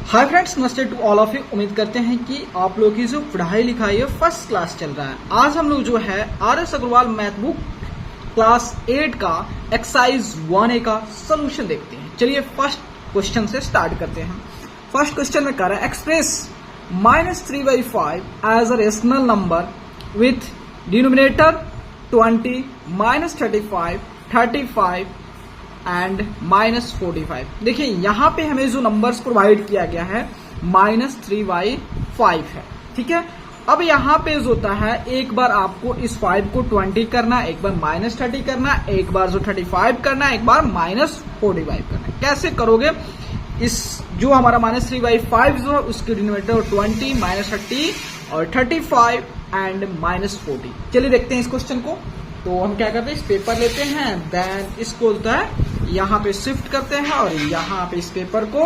Hi friends, नमस्ते to all of you. उम्मीद करते हैं कि आप लोगों की जो पढ़ाई लिखाई है फर्स्ट क्लास चल रहा है। आज हम लोग जो है R S. Agarwal math book class 8 का एक्सरसाइज 1A का सोल्यूशन देखते हैं। चलिए फर्स्ट क्वेश्चन से स्टार्ट करते हैं। फर्स्ट क्वेश्चन में कह रहा है express -3/5 as a rational number with denominator 20, -35, 35 and -45। देखिए यहाँ पे हमें जो नंबर्स प्रोवाइड किया गया है -3/5 है, ठीक है। अब यहाँ पे जो होता है एक बार आपको इस 5 को 20 करना, एक बार -30 करना, एक बार जो 35 करना, एक बार -45 करना। कैसे करोगे? इस जो हमारा -3/5 जो है उसके डिनोमिनेटर 20, -30 और 35 एंड -40। चलिए देखते हैं इस क्वेश्चन को। तो हम क्या करते हैं, इस पेपर लेते हैं, देन इसको होता है यहाँ पे शिफ्ट करते हैं और यहाँ पे इस पेपर को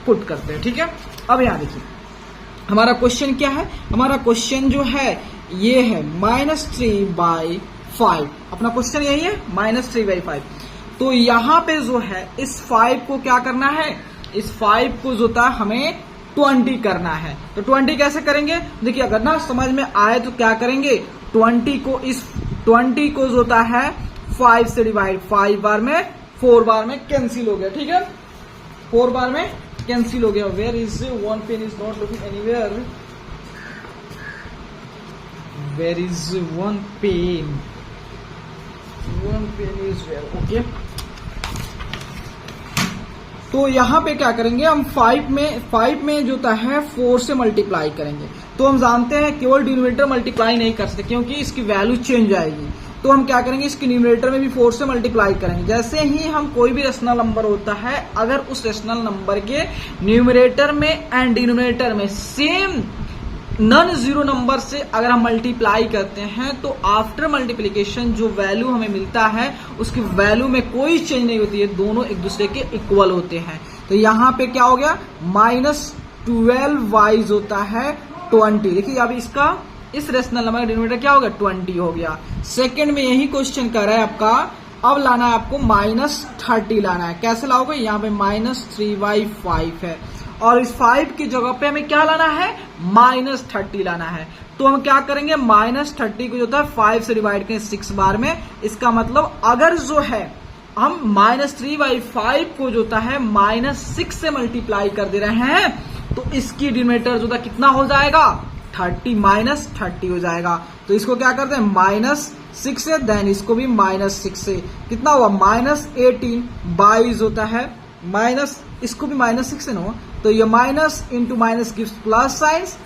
पुट करते हैं, ठीक है। अब यहाँ देखिए हमारा क्वेश्चन क्या है। हमारा क्वेश्चन जो है ये है -3/5। अपना क्वेश्चन यही है -3/5। तो यहाँ पे जो है इस 5 को क्या करना है, इस 5 को जो था हमें 20 करना है। तो 20 कैसे करेंगे? देखिए अगर ना समझ में आए तो क्या करेंगे, 20 को जो होता है 5 से डिवाइड, 5 बार में 4 बार में कैंसिल हो गया, ठीक है। 4 बार में कैंसिल हो गया। Where is one pen is not looking anywhere, where is one pen is where, okay. तो यहाँ पे क्या करेंगे हम 5 में जो होता है 4 से मल्टीप्लाई करेंगे। तो हम जानते हैं केवल डिनोमिनेटर मल्टीप्लाई नहीं कर सकते क्योंकि इसकी वैल्यू चेंज आएगी। तो हम क्या करेंगे, इसकी न्यूमरेटर में भी 4 से मल्टीप्लाई करेंगे। जैसे ही हम कोई भी रेशनल नंबर होता है, अगर उस रेशनल नंबर के न्यूमरेटर में एंड डिनोमिनेटर में सेम नॉन जीरो नंबर से अगर हम मल्टीप्लाई करते हैं तो आफ्टर मल्टीप्लीकेशन जो वैल्यू हमें मिलता है उसकी वैल्यू में कोई चेंज नहीं होती है, दोनों एक दूसरे के इक्वल होते हैं। तो यहाँ पे क्या हो गया, -12 होता है 20। देखिए अब इसका इस रेशनल नंबर का डिनोमिनेटर क्या हो गया, 20 हो गया। सेकंड में यही क्वेश्चन कर रहा है आपका, अब लाना है आपको -30 लाना है। कैसे लाओगे, यहाँ पे -3/5 है और इस 5 की जगह पे हमें क्या लाना है, -30 लाना है। तो हम क्या करेंगे, -30 को जो था 5 से डिवाइड करें 6 बार में। इसका मतलब अगर जो है हम -3/5 को जो होता है -6 से मल्टीप्लाई कर दे रहे हैं तो इसकी डिनोमिनेटर जो था कितना हो जाएगा, 30 -30 हो जाएगा। तो इसको क्या करते हैं, -6 से, देन इसको भी -6 से, कितना हुआ -18 22 होता है, माइनस इसको भी -6 से ना, तो ये minus into minus gives plus science,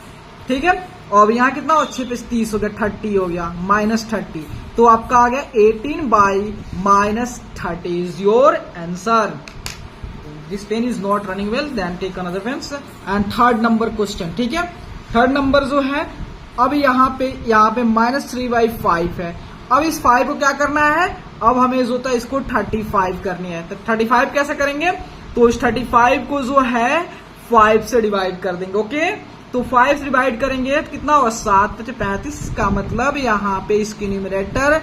ठीक है। और यहाँ कितना हो, 6 पे 30 हो गया, 30 हो गया, -30। तो आपका आ गया 18/-30 is your answer. This pen is not running well, then take another pens. And third number question, ठीक है। थर्ड नंबर जो है अब यहाँ पे -3/5 है। अब इस 5 को क्या करना है, अब हमें जो होता है इसको 35 करनी है। तो 35 कैसे करेंगे, तो इस 35 को जो है 5 से डिवाइड कर देंगे, ओके। तो 5 से डिवाइड करेंगे तो कितना होगा, 7 × 35 का मतलब यहाँ पे इसकी न्यूमरेटर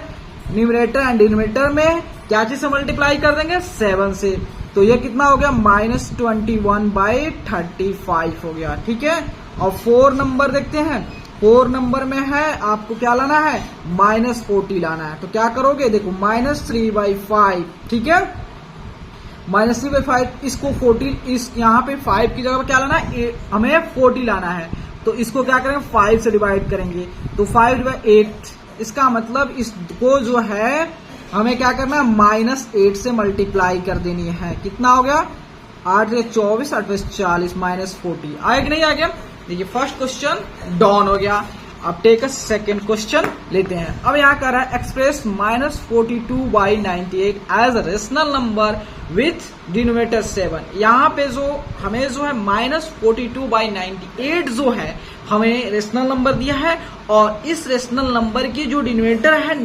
एंड डिनोमिनेटर में क्या चीज से मल्टीप्लाई कर देंगे, 7 से। तो ये कितना हो गया, -21/35 हो गया, ठीक है। और 4 नंबर देखते हैं। 4 नंबर में है आपको क्या लाना है, -40 लाना है। तो क्या करोगे, देखो -3/5, ठीक है। -3/5 इसको 40, इस यहाँ पे 5 की जगह पर क्या लाना है, हमें 40 लाना है। तो इसको क्या करेंगे, 5 से डिवाइड करेंगे। तो 5/8, इसका मतलब इसको जो है हमें क्या करना है, -8 से मल्टीप्लाई कर देनी है। कितना हो गया, 8 × 24, 8 × 40, -40 आया कि नहीं आ गया। देखिए फर्स्ट क्वेश्चन डॉन हो गया। अब टेक अ सेकेंड क्वेश्चन लेते हैं। अब यहाँ कर रहा है express -42/98 as a rational number with denominator 7। यहाँ पे जो हमें जो है -42/98 जो है हमें रेशनल नंबर दिया है और इस रेशनल नंबर की जो डिनोमिनेटर है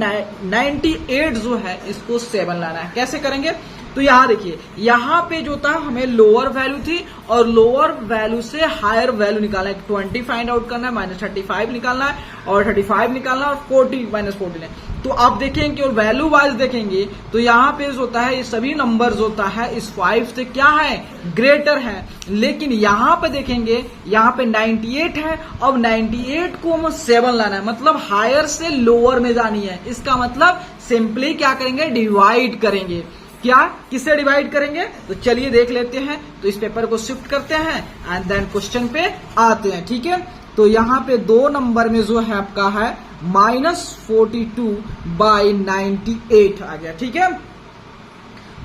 98 जो है इसको 7 लाना है। कैसे करेंगे, तो यहाँ देखिए यहाँ पे जो था हमें लोअर वैल्यू थी और लोअर वैल्यू से हायर वैल्यू निकालना है। 20 फाइंड आउट करना है, -35 निकालना है और 35 निकालना है और 40 -40 है। तो आप देखेंगे और वैल्यू वाइज देखेंगे तो यहाँ पे जो होता है ये सभी नंबर्स होता है इस 5 से क्या है, ग्रेटर है। लेकिन यहाँ पे देखेंगे यहाँ पे 98 है, अब 98 को हम 7 लाना है, मतलब हायर से लोअर में जानी है। इसका मतलब सिंपली क्या करेंगे, डिवाइड करेंगे। क्या किससे डिवाइड करेंगे, तो चलिए देख लेते हैं। तो इस पेपर को शिफ्ट करते हैं एंड देन क्वेश्चन पे आते हैं। ठीक है, तो यहाँ पे 2 नंबर में जो है आपका है -42/98 आ गया। ठीक है,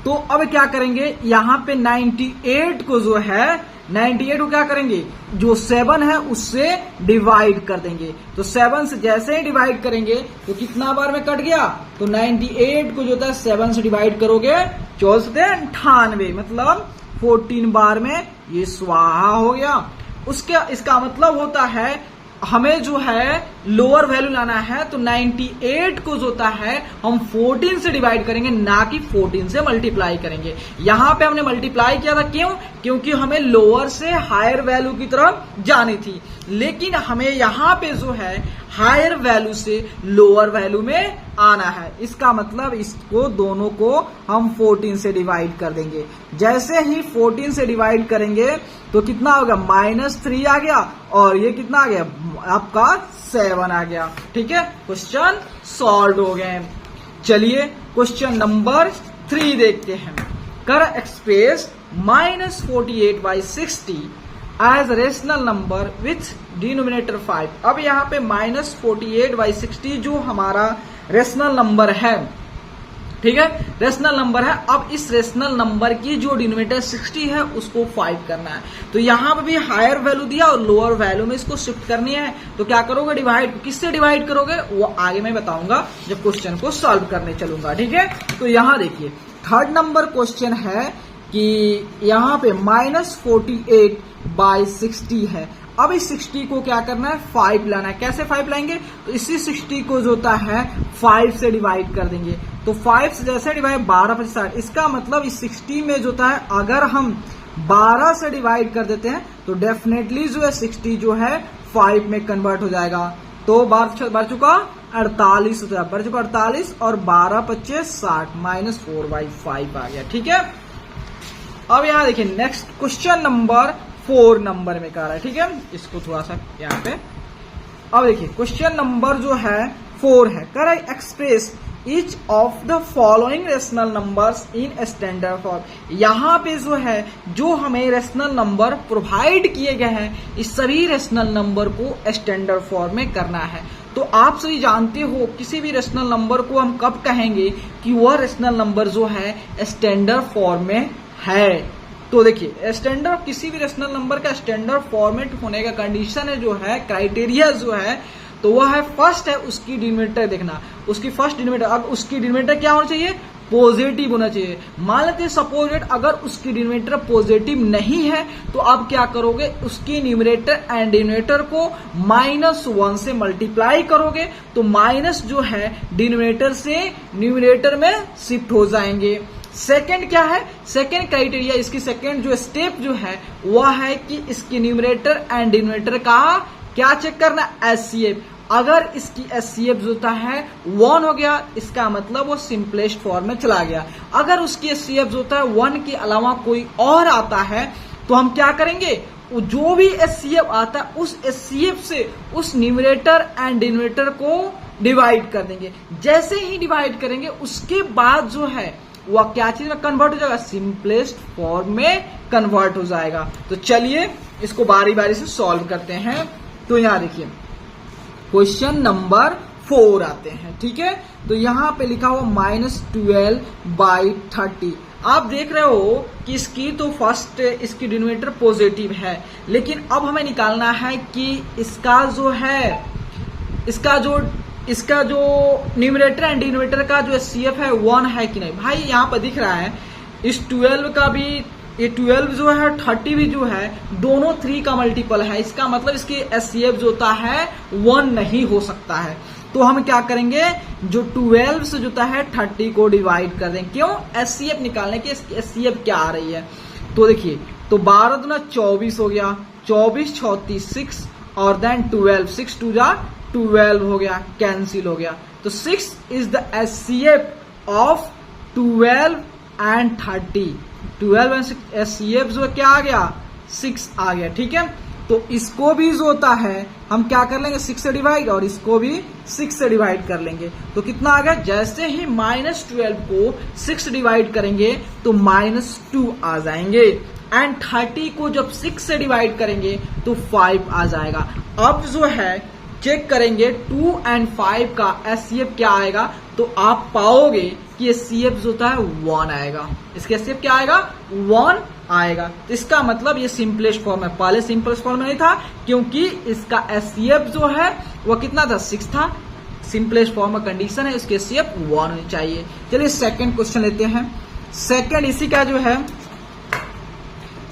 तो अब क्या करेंगे, यहाँ पे 98 को जो है 98 को क्या करेंगे, जो 7 है उससे डिवाइड कर देंगे। तो 7 से जैसे ही डिवाइड करेंगे तो कितना बार में कट गया, तो 98 को जो होता है 7 से डिवाइड करोगे 1498, मतलब 14 बार में ये स्वाहा हो गया। इसका मतलब होता है हमें जो है लोअर वैल्यू लाना है, तो 98 को जो होता है हम 14 से डिवाइड करेंगे, ना कि 14 से मल्टीप्लाई करेंगे। यहां पे हमने मल्टीप्लाई किया था, क्यों, क्योंकि हमें लोअर से हायर वैल्यू की तरफ जानी थी। लेकिन हमें यहां पे जो है हायर वैल्यू से लोअर वैल्यू में आना है। इसका मतलब इसको दोनों को हम 14 से डिवाइड कर देंगे। जैसे ही 14 से डिवाइड करेंगे तो कितना होगा, -3 आ गया, और ये कितना आ गया आपका 7 आ गया। ठीक है, क्वेश्चन सॉल्व हो गए। चलिए क्वेश्चन नंबर 3 देखते हैं। कर express -48/60 as rational number with denominator 5। अब यहाँ पे -48/60 जो हमारा रेशनल नंबर है, ठीक है, रेशनल नंबर है। अब इस रेशनल नंबर की जो डिनोमिनेटर 60 है उसको 5 करना है। तो यहाँ पे भी हायर वैल्यू दिया और लोअर वैल्यू में इसको शिफ्ट करनी है। तो क्या करोगे, डिवाइड। किससे डिवाइड करोगे वो आगे मैं बताऊंगा जब क्वेश्चन को सॉल्व करने चलूंगा। ठीक है, तो यहाँ देखिए 3rd नंबर क्वेश्चन है कि यहाँ पे -48/60 है। अब इस 60 को क्या करना है, 5 लाना है। कैसे 5 लाएंगे, तो इसी 60 को जो होता है 5 से डिवाइड कर देंगे। तो 5 से जैसे डिवाइड 12/60, इसका मतलब इस 60 में जो होता है अगर हम 12 से डिवाइड कर देते हैं तो डेफिनेटली जो है 60 जो है 5 में कन्वर्ट हो जाएगा। तो बढ़ चुका 48 होता है, बढ़ चुका 48 और 12×5 = 60, -4/5 आ गया। ठीक है, अब यहाँ देखिए नेक्स्ट क्वेश्चन नंबर 4 नंबर में कर रहा है। ठीक है, इसको थोड़ा सा यहाँ पे, अब देखिए क्वेश्चन नंबर जो है 4 है, कर express each of the following rational numbers in standard form. यहाँ पे जो है जो हमें रेशनल नंबर प्रोवाइड किए गए हैं इस सभी रेशनल नंबर को स्टैंडर्ड फॉर्म में करना है। तो आप सभी जानते हो किसी भी रेशनल नंबर को हम कब कहेंगे कि वह रेशनल नंबर जो है स्टैंडर्ड फॉर्म में है। तो देखिए स्टैंडर्ड, किसी भी रेशनल नंबर का स्टैंडर्ड फॉर्मेट होने का कंडीशन है जो है, क्राइटेरिया जो है, तो वह है फर्स्ट है उसकी डिनोमिनेटर देखना। उसकी फर्स्ट डिनोमिनेटर, अब उसकी डिनोमिनेटर क्या होना चाहिए, पॉजिटिव होना चाहिए। मान लेते हैं सपोज अगर उसकी डिनोमिनेटर पॉजिटिव नहीं है तो आप क्या करोगे, उसकी न्यूमरेटर एंड डिनोमिनेटर को -1 से मल्टीप्लाई करोगे, तो माइनस जो है डिनोमिनेटर से न्यूमरेटर में शिफ्ट हो जाएंगे। सेकंड क्या है, सेकंड क्राइटेरिया, इसकी सेकंड जो स्टेप जो है वह है कि इसकी न्यूमरेटर एंड डिनोमिनेटर का क्या चेक करना, HCF। अगर इसकी HCF जो होता है 1 हो गया, इसका मतलब वो सिंपलेस्ट फॉर्म में चला गया। अगर उसकी HCF जो होता है 1 के अलावा कोई और आता है तो हम क्या करेंगे, जो भी HCF आता है उस HCF से उस न्यूमरेटर एंड डिनोमिनेटर को डिवाइड कर देंगे। जैसे ही डिवाइड करेंगे उसके बाद जो है वह क्या चीज में कन्वर्ट हो जाएगा, सिंपलेस्ट फॉर्म में कन्वर्ट हो जाएगा। तो चलिए इसको बारी बारी से सॉल्व करते हैं। तो यहां देखिए क्वेश्चन नंबर 4 आते हैं। ठीक है, तो यहां पे लिखा हुआ -12/30। आप देख रहे हो कि इसकी तो फर्स्ट इसकी डिनोमिनेटर पॉजिटिव है, लेकिन अब हमें निकालना है कि इसका जो न्यूमरेटर एंड डिनोमिनेटर का जो HCF है 1 है कि नहीं। भाई यहाँ पर दिख रहा है इस 12 का भी, ये 12 जो है 30 भी जो है दोनों 3 का मल्टीपल है। इसका मतलब इसकी HCF जो होता है 1 नहीं हो सकता है। तो हम क्या करेंगे, जो 12 से जो होता है 30 को डिवाइड कर देंगे। क्यों, HCF निकालने की HCF क्या आ रही है। तो देखिए, तो 12 दूना 24 हो गया, 24 34 6 और देन 12, 6 2 जा 12 हो गया, कैंसिल हो गया। तो तो 6 is the HCF of 12 and 30। 12 and HCF जो क्या आ गया 6 आ गया। ठीक है, तो इसको भी जो होता है हम क्या कर लेंगे 6 से डिवाइड, और इसको भी 6 से डिवाइड कर लेंगे। तो कितना आ गया, जैसे ही -12 को 6 से डिवाइड करेंगे तो -2 आ जाएंगे, एंड 30 को जब 6 से डिवाइड करेंगे तो 5 आ जाएगा। अब जो है चेक करेंगे 2 एंड 5 का एचसीएफ क्या आएगा, तो आप पाओगे कि एचसीएफ जो होता है 1 आएगा। इसके एचसीएफ क्या आएगा 1 आएगा। तो इसका मतलब ये सिंपलेस्ट फॉर्म है। पहले सिंपलेस्ट फॉर्म में नहीं था क्योंकि इसका एचसीएफ जो है वो कितना था 6 था। सिंपलेस्ट फॉर्म में कंडीशन है, इसके एचसीएफ 1 होनी चाहिए। चलिए सेकंड क्वेश्चन लेते हैं। सेकंड इसी का जो है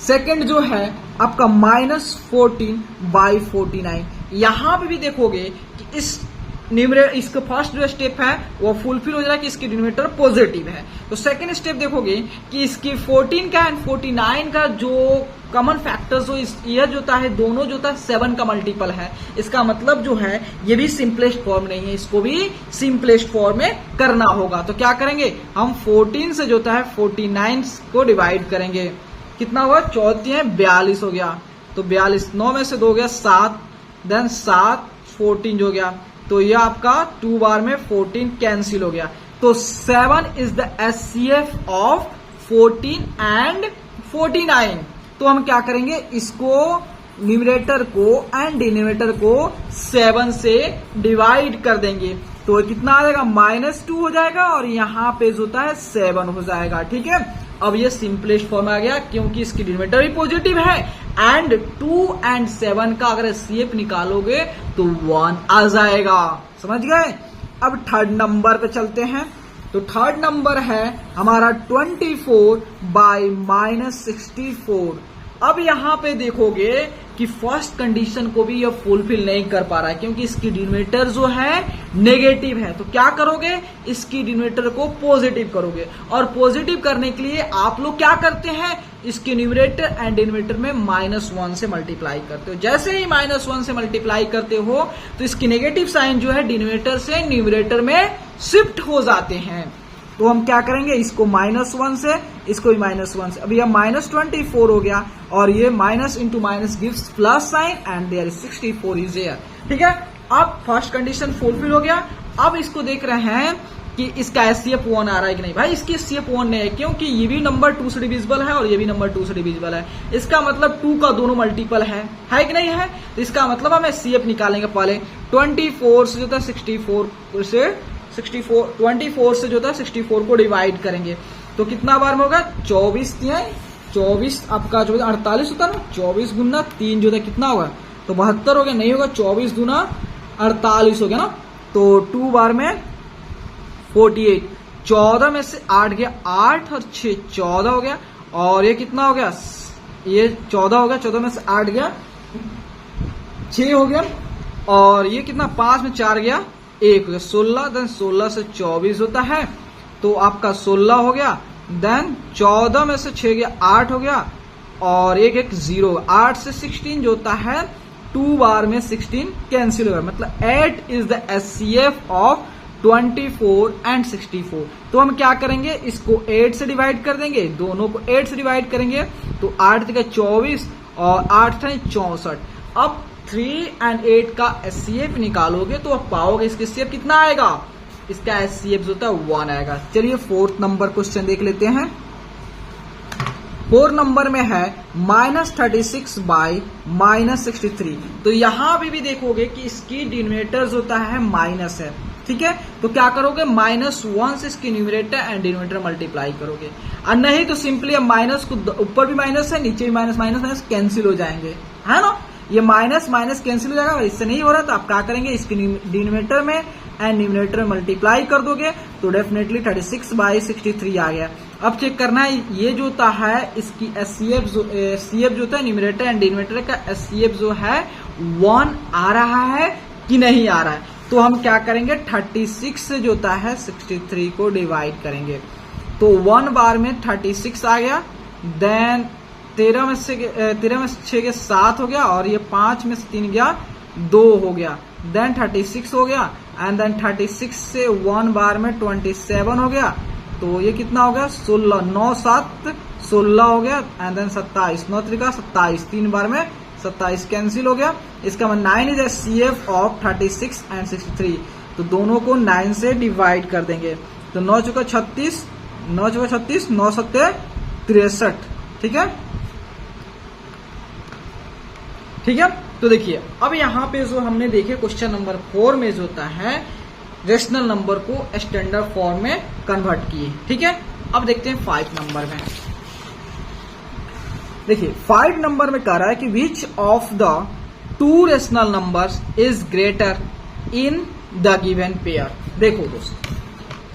सेकंड जो है आपका -14/49। यहां पे भी देखोगे कि इसका फर्स्ट जो स्टेप है वो फुलफिल हो जाएगा कि इसकी डिनोमिनेटर पॉजिटिव है। तो सेकंड स्टेप देखोगे कि इसकी 14 का एंड 49 का जो कॉमन फैक्टर जो ये जो होता है दोनों जो होता है 7 का मल्टीपल है। इसका मतलब जो है ये भी सिंपलेस्ट फॉर्म नहीं है, इसको भी सिंपलेस्ट फॉर्म में करना होगा। तो क्या करेंगे हम 14 से जो होता है 49 को डिवाइड करेंगे। कितना हुआ 14 42 हो गया। तो 42 9 में से 2 गया 7, देन 7 14 हो गया। तो ये आपका 2 बार में 14 कैंसिल हो गया। तो 7 is the HCF of 14 and 49। तो हम क्या करेंगे इसको न्यूमरेटर को एंड डिनोमिनेटर को 7 से डिवाइड कर देंगे। तो कितना आ जाएगा -2 हो जाएगा, और यहाँ पे जो होता है 7 हो जाएगा। ठीक है, अब ये सिंपलेस्ट फॉर्म आ गया क्योंकि इसकी डिनोमिनेटर भी पॉजिटिव है, एंड 2 एंड 7 का अगर एचसीएफ निकालोगे तो 1 आ जाएगा। समझ गए। अब थर्ड नंबर पे चलते हैं। तो थर्ड नंबर है हमारा 24/-64। अब यहां पे देखोगे कि फर्स्ट कंडीशन को भी ये फुलफिल नहीं कर पा रहा है क्योंकि इसकी डिनोमिनेटर जो है नेगेटिव है। तो क्या करोगे इसकी डिनोमिनेटर को पॉजिटिव करोगे, और पॉजिटिव करने के लिए आप लोग क्या करते हैं इसके न्यूमरेटर एंड डिनोमिनेटर में -1 से मल्टीप्लाई करते हो। जैसे ही -1 से मल्टीप्लाई करते हो तो इसकी नेगेटिव साइन जो है डिनोमिनेटर से न्यूमरेटर में शिफ्ट हो जाते हैं। तो हम क्या करेंगे इसको -1 से, इसको भी -1 से। अभी यह -24 हो गया, और ये minus into minus gives plus sign, and there is 64 is there. ठीक है, अब फर्स्ट कंडीशन फुलफिल हो गया। अब इसको देख रहे हैं कि इसका एचसीएफ 1 आ रहा है कि नहीं। भाई इसकी एचसीएफ 1 नहीं है क्योंकि ये भी नंबर 2 से डिविजिबल है और ये भी नंबर 2 से डिविजिबल है। इसका मतलब 2 का दोनों मल्टीपल है कि नहीं है। तो इसका मतलब हम एचसीएफ निकालेंगे। पहले 24 से जो था 64 से जो था 64 को डिवाइड करेंगे। तो कितना बार में होगा 24 आपका जो 48 होता है ना, 24 गुना 3 जो था कितना होगा तो 72 हो गया। नहीं होगा 24 गुना 48 हो गया ना। तो 2 बार में 48, 14 में से 8 गया 8 और 6 14 हो गया, और ये कितना हो गया ये 14 हो गया। 14 में से 8 गया 6 हो गया, और ये कितना 5 में 4 गया 1 हो गया 16। देन 16 से 24 होता है तो आपका 16 हो गया। देन 14 में से 6 गया 8 हो गया, और 1 0। 8 से 16 जो होता है 2 बार में 16 कैंसिल हो गया। मतलब 8 is the HCF of 24 and 64। तो हम क्या करेंगे इसको 8 से डिवाइड कर देंगे, दोनों को 8 से डिवाइड करेंगे तो 8 का 24 और 8 था 64। अब 3 एंड 8 का एचसीएफ निकालोगे तो आप पाओगे इसका एचसीएफ कितना आएगा, इसका एचसीएफ जो होता है 1 आएगा। चलिए 4th नंबर क्वेश्चन देख लेते हैं। 4 नंबर में है -36/-63। तो यहां भी देखोगे कि इसकी डिनोमिनेटर जो होता है माइनस है। ठीक है, तो क्या करोगे -1 से इसकी न्यूमरेटर एंड डिनोमिनेटर मल्टीप्लाई करोगे, और नहीं तो सिंपली माइनस को ऊपर भी माइनस है नीचे भी माइनस माइनस कैंसिल हो जाएंगे, है ना। ये माइनस माइनस कैंसिल हो जाएगा, इससे नहीं हो रहा तो आप क्या करेंगे इसकी डिनोमिनेटर में एंड न्यूमरेटर में मल्टीप्लाई कर दोगे तो डेफिनेटली 36/63 आ गया। अब चेक करना है ये जो होता है इसकी एचसीएफ जो होता है न्यूमरेटर एंड डिनोमिनेटर का एचसीएफ जो है 1 आ रहा है कि नहीं आ रहा है। तो हम क्या करेंगे 36 से जो होता है 63 को डिवाइड करेंगे। तो 1 बार में 36 आ गया, देन 13 में से 6 के 7 हो गया, और ये 5 में से 3 गया 2 हो गया, देन 36 हो गया, एंड देन 36 से 1 बार में 27 हो गया, तो ये कितना हो गया 16, 9 7 16 हो गया, एंड देन 27, 9 त्रिका 27, 3 बार में 27 कैंसिल हो गया। इसका मतलब 9 is a CF of 36 and 63, तो दोनों को 9 से डिवाइड कर देंगे, तो 9 चौका 36, 9 चौका 36, 9 सत्ते 63, ठीक है। ठीक है, तो देखिए अब यहाँ पे जो हमने देखे क्वेश्चन नंबर 4 में जो होता है रेशनल नंबर को स्टैंडर्ड फॉर्म में कन्वर्ट किए, ठीक है। अब देखते हैं 5 नंबर में। देखिए 5 नंबर में कह रहा है कि विच of the 2 rational numbers is greater in the given pair. देखो दोस्त,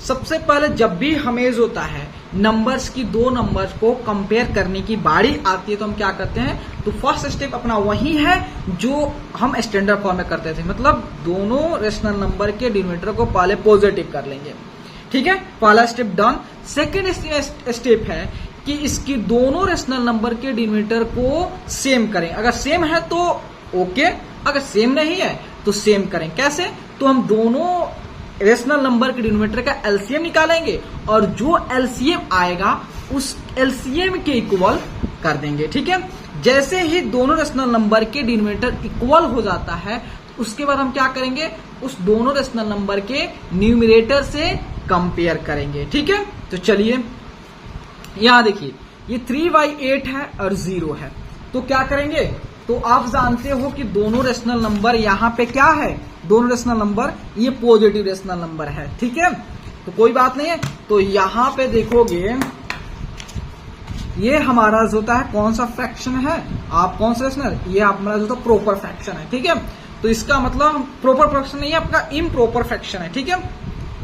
सबसे पहले जब भी हमें जो होता है नंबर्स की 2 नंबर्स को कंपेयर करने की बारी आती है तो हम क्या करते हैं, तो फर्स्ट स्टेप अपना वही है जो हम स्टैंडर्ड फॉर्म में करते थे, मतलब दोनों रेशनल नंबर के डिनोमिनेटर को पहले पॉजिटिव कर लेंगे, ठीक है। पहला स्टेप डन। सेकेंड स्टेप है कि इसकी दोनों रेशनल नंबर के डिनोमिनेटर को सेम करें, अगर सेम है तो ओके, अगर सेम नहीं है तो सेम करें। कैसे, तो हम दोनों रेशनल नंबर के डिनोमिनेटर का एलसीएम निकालेंगे और जो एलसीएम आएगा उस एलसीएम के इक्वल कर देंगे, ठीक है। जैसे ही दोनों रेशनल नंबर के डिनोमिनेटर इक्वल हो जाता है उसके बाद हम क्या करेंगे, उस दोनों रेशनल नंबर के न्यूमरेटर से कंपेयर करेंगे, ठीक है। तो चलिए यहां देखिए ये 3/8 है और 0 है, तो क्या करेंगे, तो आप जानते हो कि दोनों रेशनल नंबर यहाँ पे क्या है, दोनों रेशनल नंबर ये पॉजिटिव रेशनल नंबर है, ठीक है। तो कोई बात नहीं है, तो यहाँ पे देखोगे ये हमारा जो होता है कौन सा फ्रैक्शन है, आप कौन सा रेशनल, ये हमारा जो होता प्रॉपर फ्रैक्शन है, ठीक है। तो इसका मतलब प्रॉपर फ्रैक्शन नहीं है, आपका इम्प्रॉपर फ्रैक्शन है, ठीक है।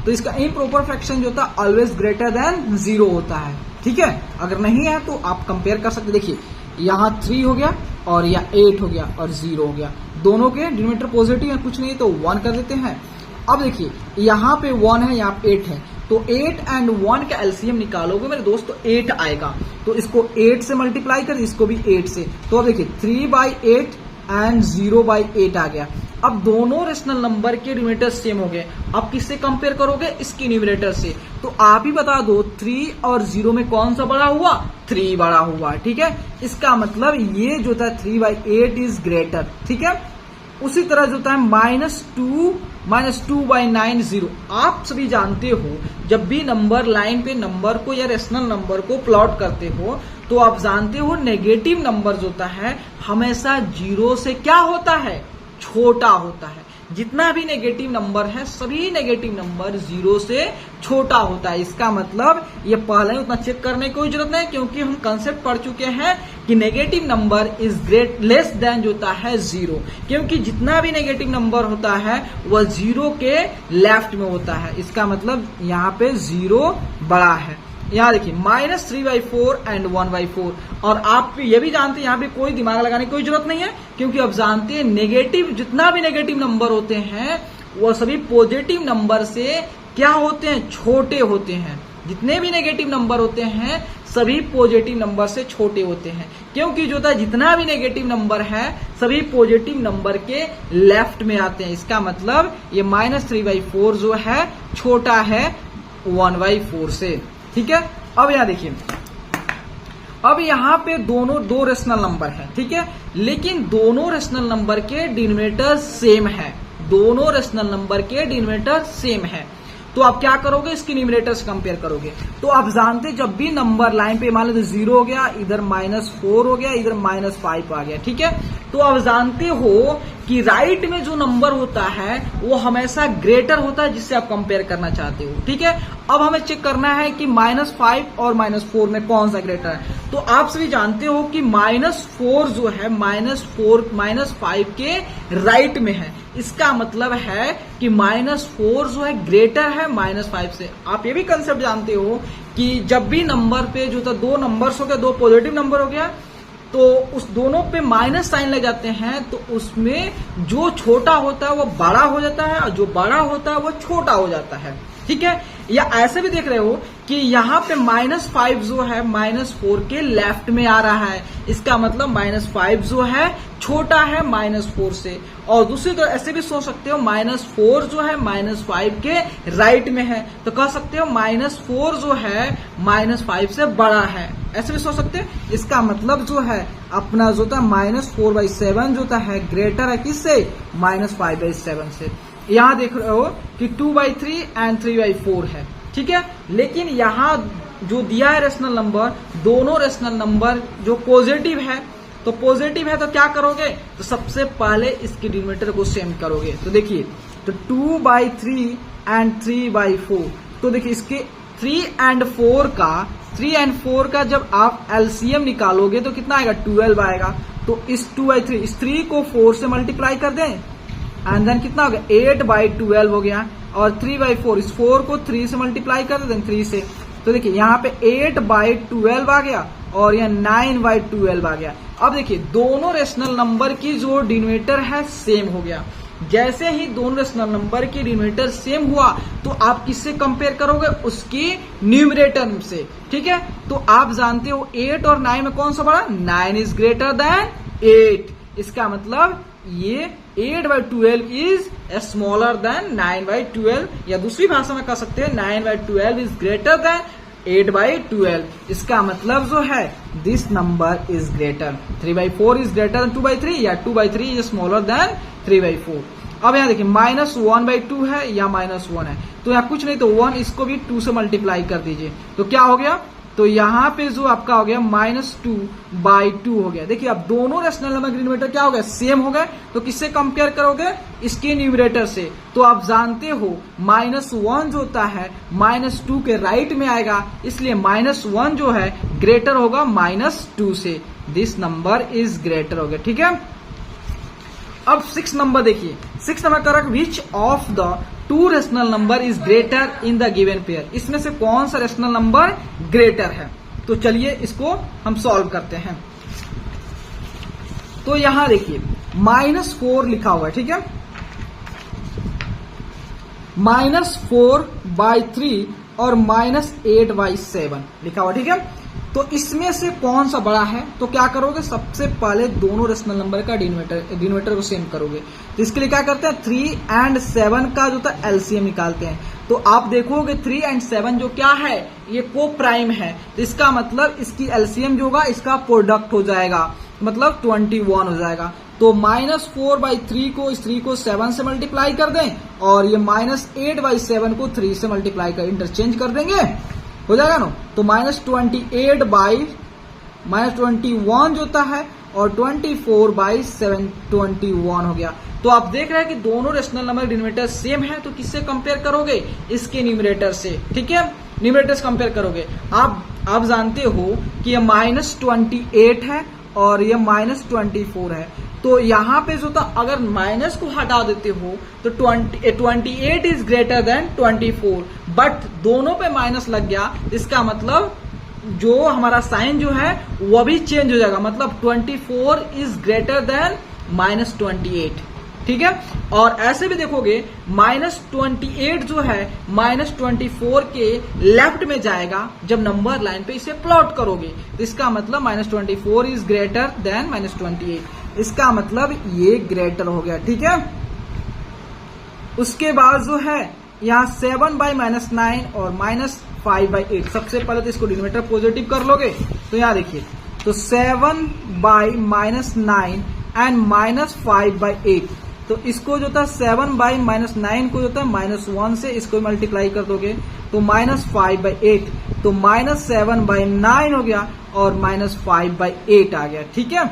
तो इसका इम्प्रॉपर फ्रैक्शन जो होता है ऑलवेज ग्रेटर देन 0 होता है, ठीक है। अगर नहीं है तो आप कंपेयर कर सकते, देखिए यहाँ 3 हो गया और यह 8 हो गया और 0 हो गया, दोनों के डिनोमिनेटर पॉजिटिव है, कुछ नहीं तो 1 कर देते हैं। अब देखिए यहाँ पे 1 है, यहाँ पे 8 है, तो 8 एंड 1 का एलसीएम निकालोगे मेरे दोस्त तो 8 आएगा, तो इसको 8 से मल्टीप्लाई कर, इसको भी 8 से, तो अब देखिए 3/8 एंड 0/8 आ गया। अब दोनों रेशनल नंबर के डिनोमिनेटर सेम हो गए, अब किससे कंपेयर करोगे, इसके न्यूमरेटर से। तो आप ही बता दो 3 और 0 में कौन सा बड़ा हुआ, 3 बड़ा हुआ, ठीक है। इसका मतलब ये जो था 3/8 इज ग्रेटर, ठीक है। उसी तरह जो होता है -2/9 0। आप सभी जानते हो जब भी नंबर लाइन पे नंबर को या रेशनल नंबर को प्लॉट करते हो तो आप जानते हो नेगेटिव नंबर जो होता है हमेशा 0 से क्या होता है, छोटा होता है। जितना भी नेगेटिव नंबर है सभी नेगेटिव नंबर 0 से छोटा होता है। इसका मतलब ये पहले ही उतना चेक करने की कोई जरूरत नहीं, क्योंकि हम कंसेप्ट पढ़ चुके हैं कि negative number is great less than जो होता है 0, क्योंकि जितना भी नेगेटिव नंबर होता है वह 0 के लेफ्ट में होता है। इसका मतलब यहाँ पे 0 बड़ा है। यहाँ देखिए -3/4 एंड 1/4, और आप ये भी जानते हैं यहाँ पे कोई दिमाग लगाने की कोई जरूरत नहीं है, क्योंकि आप जानते हैं नेगेटिव जितना भी नेगेटिव नंबर होते हैं वो सभी पॉजिटिव नंबर से क्या होते हैं, छोटे होते हैं। जितने भी नेगेटिव नंबर होते हैं सभी पॉजिटिव नंबर से छोटे होते हैं, क्योंकि जो था जितना भी नेगेटिव नंबर है सभी पॉजिटिव नंबर के लेफ्ट में आते हैं। इसका मतलब ये -3/4 जो है छोटा है 1/4 से, ठीक है। अब यहाँ देखिए, अब यहाँ पे दो रेशनल नंबर है, ठीक है, लेकिन दोनों रेशनल नंबर के डिनोमिनेटर सेम है, दोनों रेशनल नंबर के डिनोमिनेटर सेम है। तो आप क्या करोगे, इसके न्यूमरेटर से कंपेयर करोगे। तो आप जानते जब भी नंबर लाइन पे मान लो 0 हो गया, इधर -4 हो गया, इधर -5 आ गया, ठीक है। तो आप जानते हो कि राइट में जो नंबर होता है वो हमेशा ग्रेटर होता है जिससे आप कंपेयर करना चाहते हो, ठीक है। अब हमें चेक करना है कि -5 और -4 में कौन सा ग्रेटर है। तो आप सभी जानते हो कि -4 जो है -5 के राइट में है। इसका मतलब है कि -4 जो है ग्रेटर है -5 से। आप ये भी कंसेप्ट जानते हो कि जब भी नंबर पे जो था 2 नंबर्स हो गया, 2 पॉजिटिव नंबर हो गया, तो उस दोनों पे माइनस साइन लग जाते हैं, तो उसमें जो छोटा होता है वो बड़ा हो जाता है और जो बड़ा होता है वो छोटा हो जाता है, ठीक है। या ऐसे भी देख रहे हो कि यहाँ पे -5 जो है -4 के लेफ्ट में आ रहा है, इसका मतलब -5 जो है छोटा है -4 से। और दूसरी तरह ऐसे भी सोच सकते हो -4 जो है -5 के राइट में है, तो कह सकते हो -4 जो है -5 से बड़ा है, ऐसे भी सोच सकते हैं। इसका मतलब जो है अपना जो था -4/7 जो था है ग्रेटर है किससे, -5/7 से। यहाँ देख रहे हो कि 2/3 एंड 3/4 है, ठीक है। लेकिन यहाँ जो दिया है रेशनल नंबर, दोनों रेशनल नंबर जो पॉजिटिव है, तो पॉजिटिव है तो क्या करोगे, तो सबसे पहले इसकी डिनोमिनेटर को सेम करोगे। तो देखिए, तो 2/3 एंड 3/4, तो देखिए इसके 3 एंड 4 का जब आप एलसीएम निकालोगे तो कितना आएगा, 12 आएगा। तो इस 2/3, इस 3 को 4 से मल्टीप्लाई कर दें एंड देन कितना हो गया, 8/12 हो गया। और 3/4, इस 4 को 3 से मल्टीप्लाई कर दें 3 से, तो देखिए यहाँ पे 8/12 आ गया और यहाँ 9/12 आ गया। अब देखिए दोनों रेशनल नंबर की जो डिनोमिनेटर है सेम हो गया। जैसे ही दोनों रेशनल नंबर की डिनोमिनेटर सेम हुआ तो आप किससे कंपेयर करोगे, उसकी न्यूमरेटर से, ठीक है। तो आप जानते हो 8 और 9 में कौन सा बड़ा, 9 इज ग्रेटर देन 8। इसका मतलब ये 8/12 इज स्मॉलर देन 9/12, या दूसरी भाषा में कह सकते हैं 9/12 इज ग्रेटर देन 8/12। इसका मतलब जो है this number is greater, 3/4 is greater than 2/3, या 2/3 इज स्मॉलर देन 3/4। अब यहाँ देखिए -1/2 है या -1 है, तो यहाँ कुछ नहीं, तो 1 इसको भी 2 से मल्टीप्लाई कर दीजिए, तो क्या हो गया, तो यहाँ पे जो आपका हो गया -2/2 हो गया। देखिए अब दोनों रेशनल नंबर के डिनोमिनेटर क्या हो गया, सेम हो गए। तो किससे कंपेयर करोगे, इसके न्यूमरेटर से। तो आप जानते हो -1 जो होता है -2 के राइट में आएगा, इसलिए -1 जो है ग्रेटर होगा -2 से। दिस नंबर इज ग्रेटर हो गया, ठीक है। अब 6 नंबर देखिए, 6 number correct, which of the 2 rational number is greater in the given pair. इसमें से कौन सा रेशनल नंबर ग्रेटर है, तो चलिए इसको हम सॉल्व करते हैं। तो यहां देखिए -4 लिखा हुआ है, ठीक है, -4/3 और -8/7 लिखा हुआ, ठीक है। तो इसमें से कौन सा बड़ा है, तो क्या करोगे, सबसे पहले दोनों रेशनल नंबर का डिनोमिनेटर को सेम करोगे। तो इसके लिए क्या करते हैं, 3 एंड 7 का जो था एलसीएम निकालते हैं। तो आप देखोगे 3 एंड 7 जो क्या है, ये को प्राइम है, तो इसका मतलब इसकी एलसीएम जो होगा इसका प्रोडक्ट हो जाएगा, मतलब 21 हो जाएगा। तो -4/3 को, इस 3 को 7 से मल्टीप्लाई कर दें, और ये -8/7 को 3 से मल्टीप्लाई कर इंटरचेंज कर देंगे, हो जाएगा ना। तो -21 जो होता है और 24/7 21 हो गया। तो आप देख रहे हैं कि दोनों रेशनल नंबर डिनोमिनेटर सेम है, तो किससे कंपेयर करोगे, इसके न्यूमरेटर से, ठीक है। न्यूमरेटर से कंपेयर करोगे। आप जानते हो कि ये -28 है और ये -24 है, तो यहाँ पे जो था अगर माइनस को हटा देते हो तो 28 इज ग्रेटर देन 24, बट दोनों पे माइनस लग गया, इसका मतलब जो हमारा साइन जो है वो भी चेंज हो जाएगा, मतलब 24 इज ग्रेटर देन -28, ठीक है। और ऐसे भी देखोगे -28 जो है -24 के लेफ्ट में जाएगा जब नंबर लाइन पे इसे प्लॉट करोगे, तो इसका मतलब -24 इज ग्रेटर देन -28, इसका मतलब ये ग्रेटर हो गया, ठीक है। उसके बाद जो है यहाँ 7/-9 और -5/8, सबसे पहले तो इसको डिनोमिनेटर पॉजिटिव कर लोगे, तो यहाँ देखिए, तो 7/-9 एंड -5/8, तो इसको जो था 7/-9 को जो था -1 से इसको मल्टीप्लाई कर दोगे, तो -5/8, तो -7/9 हो गया और -5/8 आ गया, ठीक है।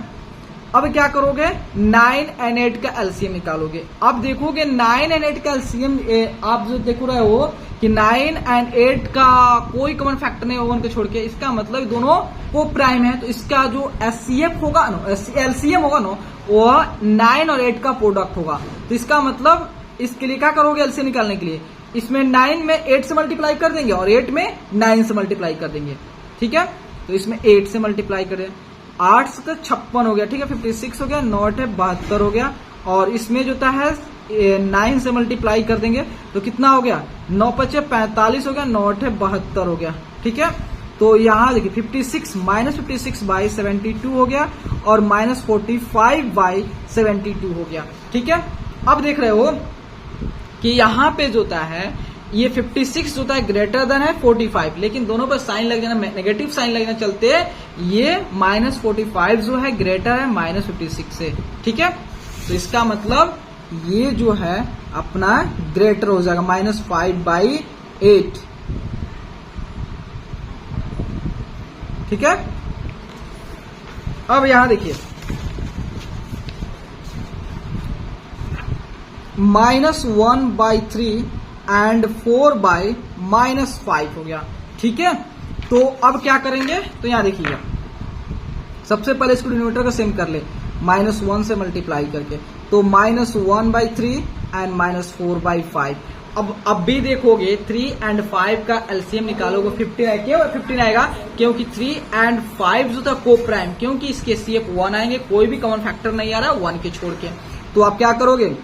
अब क्या करोगे, 9 एंड 8 का एलसीएम निकालोगे। अब देखोगे 9 एंड 8 का एलसीएम, आप जो देख रहे हो कि 9 एंड 8 का कोई कॉमन फैक्टर नहीं होगा उनके छोड़ के, इसका मतलब दोनों को प्राइम है, तो इसका जो एचसीएफ होगा ना, एलसीएम होगा ना, वह 9 और 8 का प्रोडक्ट होगा। तो इसका मतलब इसके लिए क्या करोगे, एलसीएम निकालने के लिए इसमें 9 में 8 से मल्टीप्लाई कर देंगे और 8 में 9 से मल्टीप्लाई कर देंगे, ठीक है। तो इसमें 8 से मल्टीप्लाई करें, 8 से 56 हो गया, ठीक है, 56 हो गया, 9 है 72 हो गया, और इसमें जो है 9 से मल्टीप्लाई कर देंगे तो कितना हो गया, 9 पचे 45 हो गया, 9 अठे 72 हो गया। ठीक है, तो यहाँ देखिए 56 माइनस 56 बाई 72 हो गया और माइनस 45 बाई 72 हो गया। ठीक है, अब देख रहे हो कि यहाँ पे जो होता है ये 56 जो होता है ग्रेटर देन है 45, लेकिन दोनों पर साइन लग जाना, नेगेटिव साइन लगना चलते ये माइनस 45 जो है ग्रेटर है माइनस 56 से। ठीक है, तो इसका मतलब ये जो है अपना ग्रेटर हो जाएगा -5/8। ठीक है, अब यहां देखिए -1/3 एंड 4/-5 हो गया। ठीक है, तो अब क्या करेंगे, तो यहां देखिएगा सबसे पहले इसको डिनोमिनेटर का सेम कर ले, -1 से मल्टीप्लाई करके, तो -1/3 एंड -4/5। अब भी देखोगे 3 एंड 5 का एलसीएम निकालोगे 15 आएगा। क्यों 15 आएगा, क्योंकि 3 एंड 5 जो था को प्राइम, क्योंकि इसके सीएफ 1 आएंगे, कोई भी कॉमन फैक्टर नहीं आ रहा 1 के छोड़ के। तो आप क्या करोगे,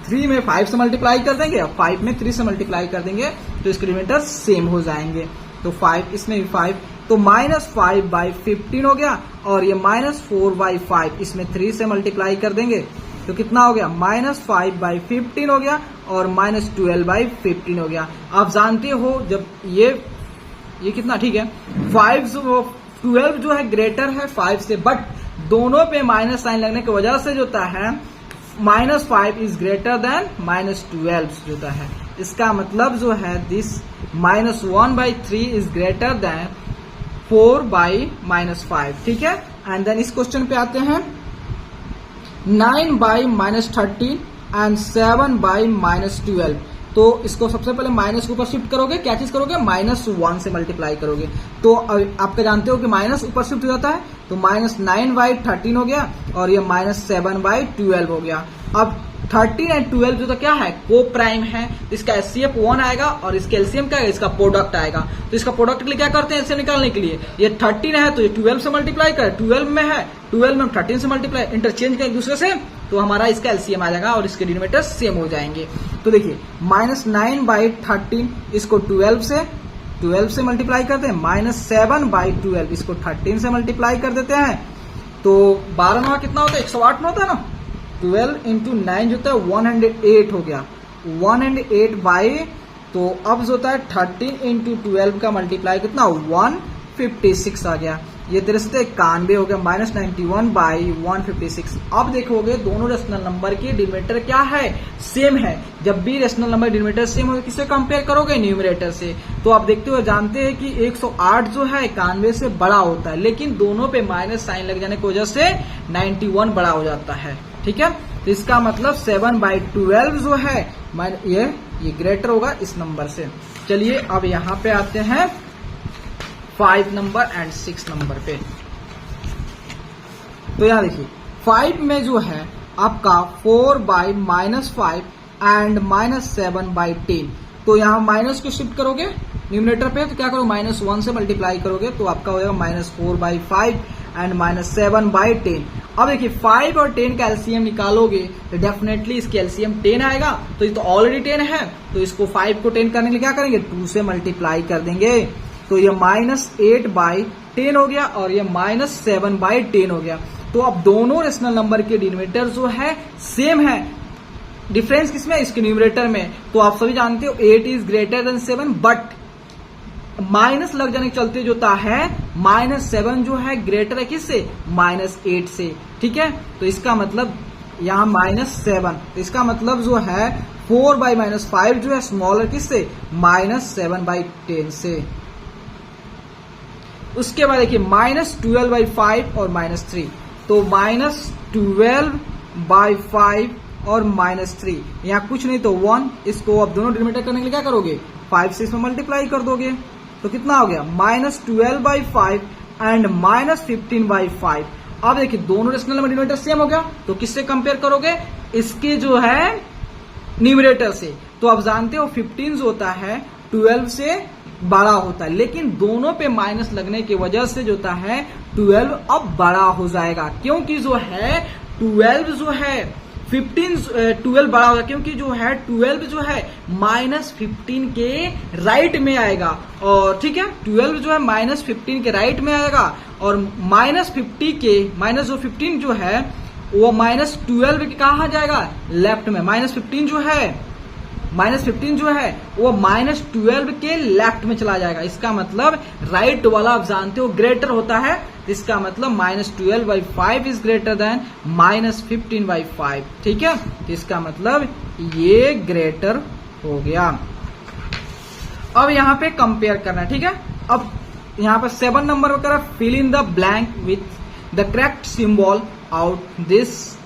3 में 5 से मल्टीप्लाई कर देंगे और 5 में 3 से मल्टीप्लाई कर देंगे तो इसके डिनोमिनेटर सेम हो जाएंगे। तो 5 इसमें भी 5, तो -5/15 हो गया और ये -4/5 इसमें 3 से मल्टीप्लाई कर देंगे तो कितना हो गया, -5/15 हो गया और -12/15 हो गया। आप जानते हो जब ये कितना, ठीक है 12 जो है ग्रेटर है 5 से, बट दोनों पे माइनस साइन लगने की वजह से जो होता है -5 इज ग्रेटर देन -12 जो होता है। इसका मतलब जो है दिस -1/3 इज ग्रेटर देन 4/-5। ठीक है, एंड देन इस क्वेश्चन पे आते हैं 9/-13 एंड 7/-12। तो इसको सबसे पहले माइनस के ऊपर शिफ्ट करोगे, क्या चीज करोगे, -1 से मल्टीप्लाई करोगे। तो आपका जानते हो कि माइनस ऊपर शिफ्ट हो जाता है, तो -9/13 हो गया और ये -7/12 हो गया। अब 13 एंड 12 जो तो क्या है, को प्राइम है, इसका एचसीएफ 1 आएगा और इसके एलसीएम क्या है, इसका प्रोडक्ट आएगा। तो इसका प्रोडक्ट के लिए क्या करते हैं, एलसीएम निकालने के लिए ये 13 है तो ये 12 से मल्टीप्लाई करे, 12 में है 12 में 13 से मल्टीप्लाई इंटरचेंज करें एक दूसरे से, तो हमारा इसका एलसीएम आ जाएगा और इसके डिनोमिनेटर सेम हो जाएंगे। तो देखिए -9/13 इसको 12 से मल्टीप्लाई करते हैं, -7/12 इसको 13 से मल्टीप्लाई कर देते हैं, तो 12 कितना होता है, 108 होता है ना। 12 × 9 जो होता है 108 हो गया, 108 तो अब जो होता है 13 × 12 का मल्टीप्लाई कितना 156 आ गया। ये 93 हो गया, -91/156। अब देखोगे दोनों रेशनल नंबर की डिनोमिनेटर क्या है, सेम है। जब भी रेशनल नंबर डिनोमिनेटर सेम हो, किससे कंपेयर करोगे, न्यूमरेटर से। तो आप देखते हो जानते हैं कि 108 जो है 91 से बड़ा होता है, लेकिन दोनों पे माइनस साइन लग जाने की वजह से 91 बड़ा हो जाता है। ठीक है, तो इसका मतलब 7/12 जो है ये ग्रेटर होगा इस नंबर से। चलिए अब यहाँ पे आते हैं 5 नंबर एंड 6 नंबर पे। तो यहां देखिए 5 में जो है आपका 4/-5 एंड -7/10। तो यहां माइनस को शिफ्ट करोगे न्यूमरेटर पे, तो क्या करो -1 से मल्टीप्लाई करोगे तो आपका हो जाएगा -4/5 एंड -7/10। अब देखिए 5 और 10 का एलसीएम निकालोगे तो डेफिनेटली इसके एलसीएम 10 आएगा, तो ये तो ऑलरेडी 10 है, तो इसको 5 को 10 करने के लिए क्या करेंगे, 2 से मल्टीप्लाई कर देंगे, तो ये -8/10 हो गया और ये -7/10 हो गया। तो अब दोनों रेशनल नंबर के डिनोमिनेटर जो है सेम है, डिफरेंस किसमें, इसके न्यूमरेटर में। तो आप सभी जानते हो 8 is greater than 7, but minus लग जाने के चलते जो होता है -7 जो है ग्रेटर है किससे, -8 से। ठीक है, तो इसका मतलब यहाँ -7, तो इसका मतलब जो है 4/-5 जो है स्मॉलर किससे, -7/10 से। उसके बाद देखिए -12/5 और -3, तो -12/5 और -3, यहाँ कुछ नहीं तो 1, इसको अब दोनों डिनोमिनेटर करने के लिए क्या करोगे, 5 से इसमें मल्टीप्लाई कर दोगे, तो कितना हो गया -12/5 एंड -15/5। अब देखिए दोनों रेशनल नंबर डिनोमिनेटर सेम हो गया, तो किससे कंपेयर करोगे, इसके जो है न्यूमरेटर से। तो आप जानते हो 15 जो होता है 12 से बड़ा होता है, लेकिन दोनों पे माइनस लगने की वजह से जो होता है 12 अब बड़ा हो जाएगा, क्योंकि जो है 12 जो है 12 बड़ा होगा, क्योंकि जो है 12 जो है -15 के राइट में आएगा, और ठीक है 12 जो है -15 के राइट में आएगा, और -50 के -15 जो है वो -12 के कहा जाएगा, लेफ्ट में। -15 जो है वो -12 के लेफ्ट में चला जाएगा। इसका मतलब राइट वाला आप जानते हो ग्रेटर होता है, इसका मतलब -12/5 इज ग्रेटर देन -15/5, ठीक है। तो इसका मतलब ये ग्रेटर हो गया। अब यहाँ पे कंपेयर करना, ठीक है। अब यहाँ पर 7 नंबर पर fill in the blank with the correct symbol out this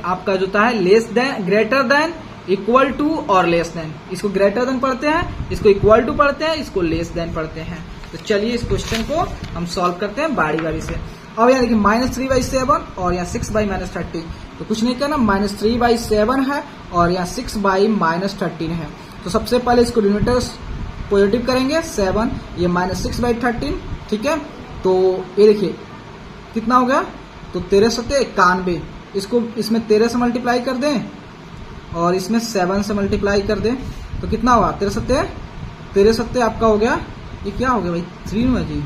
आपका जो होता है less than, greater than, equal to और लेस देन। इसको ग्रेटर देन पढ़ते हैं, इसको इक्वल टू पढ़ते हैं, इसको लेस देन पढ़ते हैं। तो चलिए इस क्वेश्चन को हम सॉल्व करते हैं बारी बारी से। अब यहाँ देखिए -3/7 और यहाँ 6/-30, तो कुछ नहीं करना, -3/7 है और यहाँ 6/-13 है। तो सबसे पहले इसको डिनोमिनेटर पॉजिटिव करेंगे 7, ये -6/13, ठीक है। तो ये देखिए कितना हो गया, तो 13 सत्ते 91, इसको इसमें 13 से मल्टीप्लाई कर दें और इसमें 7 से मल्टीप्लाई कर दें तो कितना होगा, 13 सत्ते आपका हो गया, ये क्या हो गया भाई 3 में जी,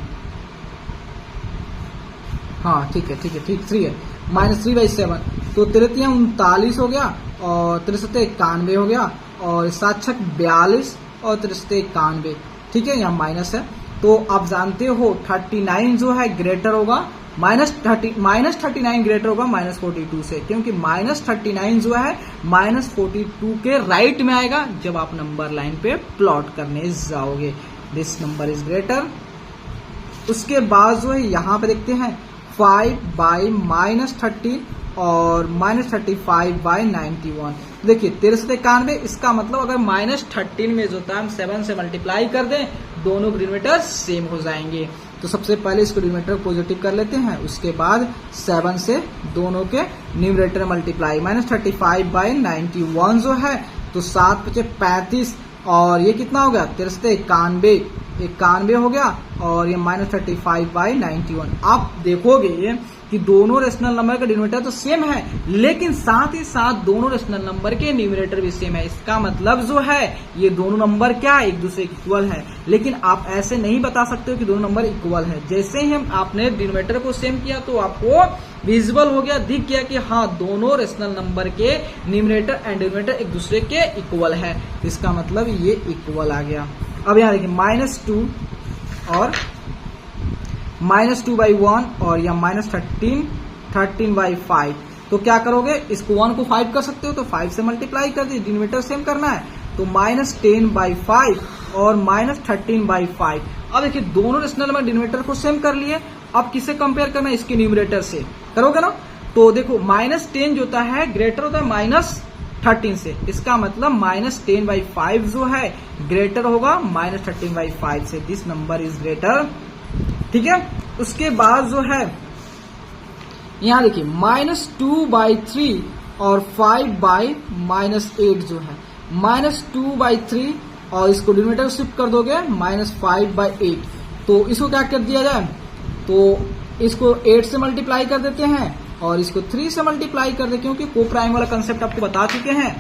हाँ ठीक है 3 है, -3/7, तो 3×3 = 39 हो गया, और 13 सत्ते 91 हो गया, और 7×6 = 42, और 13 सत्ते 91, ठीक है, यहाँ माइनस है। तो आप जानते हो 39 जो है ग्रेटर होगा -39 ग्रेटर होगा -42 से, क्योंकि -39 जो है -42 के राइट में आएगा जब आप नंबर लाइन पे प्लॉट करने जाओगे। This number is greater. उसके बाद जो है यहाँ पे देखते हैं 5/-13 और -35/91। देखिए 13 से 91, इसका मतलब अगर -13 में जो था हम 7 से मल्टीप्लाई कर दें, दोनों डिनोमिनेटर सेम हो जाएंगे। तो सबसे पहले इसको डिनोमिनेटर पॉजिटिव कर लेते हैं, उसके बाद 7 से दोनों के न्यूमरेटर मल्टीप्लाई, -35/91 जो है, तो 7×5 = 35, और ये कितना हो गया 13 से 91 हो गया, और ये -35/91। आप देखोगे कि दोनों रेशनल नंबर का डिनोमिनेटर तो सेम है, लेकिन साथ ही साथ दोनों रेशनल नंबर के न्यूमरेटर भी सेम है। इसका मतलब जो है ये दोनों नंबर क्या एक दूसरे के इक्वल है, लेकिन आप ऐसे नहीं बता सकते हो कि दोनों नंबर इक्वल है। जैसे ही हम आपने डिनोमिनेटर को सेम किया तो आपको विजुअल हो गया, दिख गया कि हाँ दोनों रेशनल नंबर के न्यूमरेटर एंड डिनोमिनेटर एक दूसरे के इक्वल है। इसका मतलब ये इक्वल आ गया। अब यहाँ देखिए -2 और -2/1 और या -13/5। तो क्या करोगे, इसको 1 को 5 कर सकते हो तो 5 से मल्टीप्लाई कर दिए, डिनोमिनेटर सेम करना है, तो -10/5 और -13/5। अब देखिए दोनों रेशनल नंबर डिनोमिनेटर को सेम कर लिए, अब किससे कंपेयर करना है, इसके न्यूमरेटर से करोगे ना। तो देखो -10 जो होता है ग्रेटर होता है -13 से, इसका मतलब -10/5 जो है ग्रेटर होगा -13/5 से। दिस नंबर इज ग्रेटर, ठीक है। उसके बाद जो है यहां देखिए -2/3 और 5/-8 जो है, -2/3 और इसको डिनोमिनेटर शिफ्ट कर दोगे -5/8, तो इसको क्या कर दिया जाए, तो इसको 8 से मल्टीप्लाई कर देते हैं और इसको 3 से मल्टीप्लाई कर दे, क्योंकि को प्राइम वाला कंसेप्ट आपको बता चुके हैं।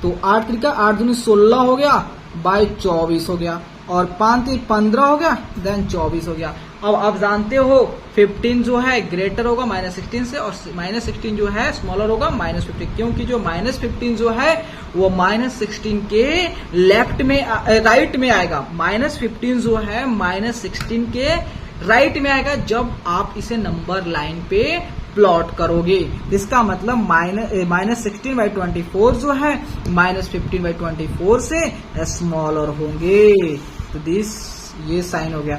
तो 8 3 8 दूनी 16 हो गया, बाई 24 हो गया, और 5 3 15 हो गया, देन 24 हो गया। अब आप जानते हो 15 जो है ग्रेटर होगा -16 से, और -16 जो है स्मॉलर होगा -15, क्योंकि जो -15 जो है वो -16 के लेफ्ट में राइट में आएगा। -15 जो है -16 के राइट में आएगा जब आप इसे नंबर लाइन पे प्लॉट करोगे। इसका मतलब -16/24 जो है -15/24 से स्मॉलर होंगे। तो दिस ये साइन हो गया।